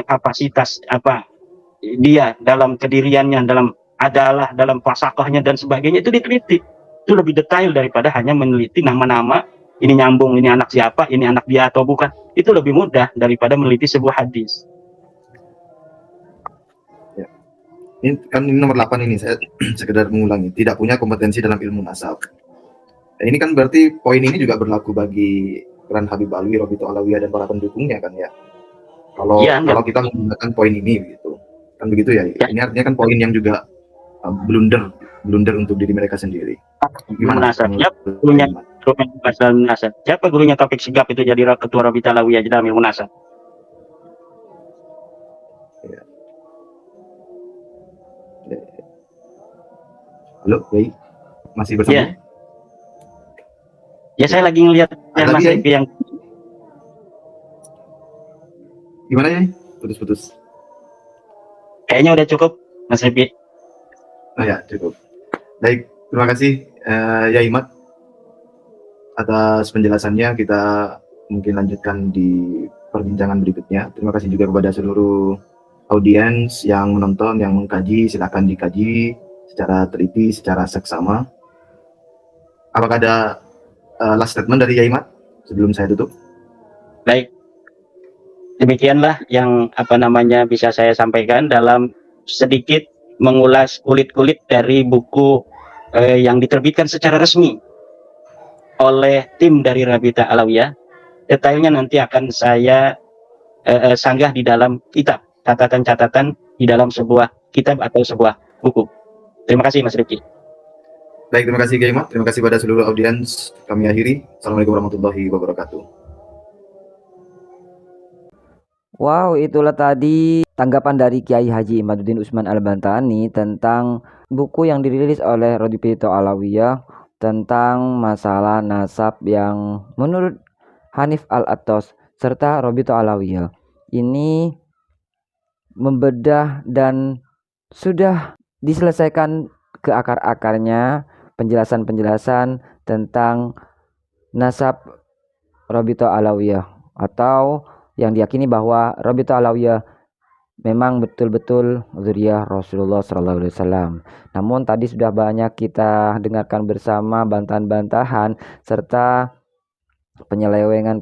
kapasitas dia dalam kediriannya, dalam adalah, dalam fasakohnya dan sebagainya, itu diteliti. Itu lebih detail daripada hanya meneliti nama-nama, ini nyambung, ini anak siapa, ini anak dia atau bukan. Itu lebih mudah daripada meneliti sebuah hadis. ini nomor 8 ini saya sekedar mengulangi, tidak punya kompetensi dalam ilmu nasab. Nah, ini kan berarti poin ini juga berlaku bagi peran Habib Alwi, Robito Alawiyah dan para pendukungnya kan ya. Kalau Iya, kalau kita menggunakan poin ini begitu. Kan begitu ya. Ya. Ini artinya kan poin yang juga blunder untuk diri mereka sendiri. Gimana? Nasabnya punya instrumen pasal nasab. Siapa gurunya Taufik Sigap itu jadi ketua Robito Alawiyah dalam ilmu nasab? Halo, Yai, masih bersama? Ya. Ya, saya lagi ngelihat Mas lagi, Epi yang gimana ya? Putus-putus. kayaknya udah cukup, Mas Epi. Oh ya, cukup. Baik, terima kasih Yai Mat atas penjelasannya. Kita mungkin lanjutkan di perbincangan berikutnya. Terima kasih juga kepada seluruh audiens yang menonton, yang mengkaji. Silakan dikaji secara teliti, secara seksama. Apakah ada last statement dari Yai Mat sebelum saya tutup? Baik, demikianlah yang bisa saya sampaikan dalam sedikit mengulas kulit-kulit dari buku yang diterbitkan secara resmi oleh tim dari Rabita Alawiyah. Detailnya nanti akan saya sanggah di dalam kitab, catatan-catatan di dalam sebuah kitab atau sebuah buku. Terima kasih Mas Rifki. Baik, terima kasih Kiai Mat. Terima kasih pada seluruh audiens. Kami akhiri. Assalamualaikum warahmatullahi wabarakatuh. Wow, itulah tadi tanggapan dari Kiai Haji Imaduddin Usman Al-Bantani tentang buku yang dirilis oleh Robito Alawiyah tentang masalah nasab yang menurut Hanif Al-Attos serta Robito Alawiyah ini membedah dan sudah diselesaikan ke akar-akarnya penjelasan-penjelasan tentang nasab Robito Alawiyah atau yang diyakini bahwa Robito Alawiyah memang betul-betul zuriyah Rasulullah SAW. Namun tadi sudah banyak kita dengarkan bersama bantahan-bantahan serta penyelewengan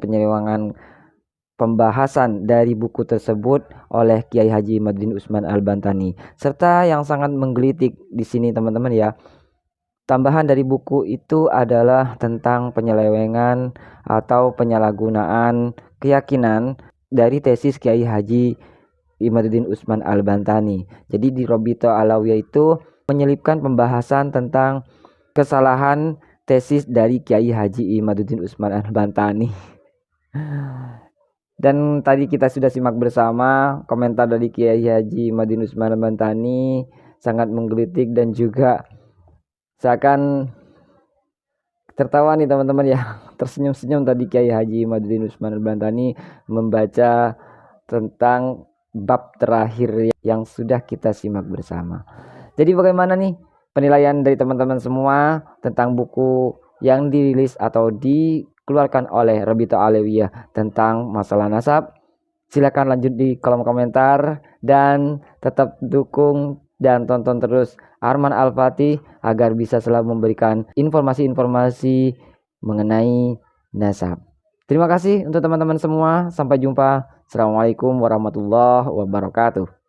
pembahasan dari buku tersebut oleh Kiai Haji Imaduddin Usman Al-Bantani, serta yang sangat menggelitik di sini teman-teman ya. Tambahan dari buku itu adalah tentang penyelewengan atau penyalahgunaan keyakinan dari tesis Kiai Haji Imaduddin Usman Al-Bantani. Jadi di Robito Alawiyah itu menyelipkan pembahasan tentang kesalahan tesis dari Kiai Haji Imaduddin Usman Al-Bantani. Dan tadi kita sudah simak bersama komentar dari Kiai Haji Imaduddin Usman Al-Bantani, sangat menggelitik dan juga seakan tertawa nih teman-teman ya, tersenyum-senyum tadi Kiai Haji Imaduddin Usman Al-Bantani membaca tentang bab terakhir yang sudah kita simak bersama. Jadi bagaimana nih penilaian dari teman-teman semua tentang buku yang dirilis atau dikeluarkan oleh Robito Alawiyah tentang masalah nasab? Silakan lanjut di kolom komentar dan tetap dukung dan tonton terus Arman Al-Fatih agar bisa selalu memberikan informasi-informasi mengenai nasab. Terima kasih untuk teman-teman semua. Sampai jumpa. Assalamualaikum warahmatullahi wabarakatuh.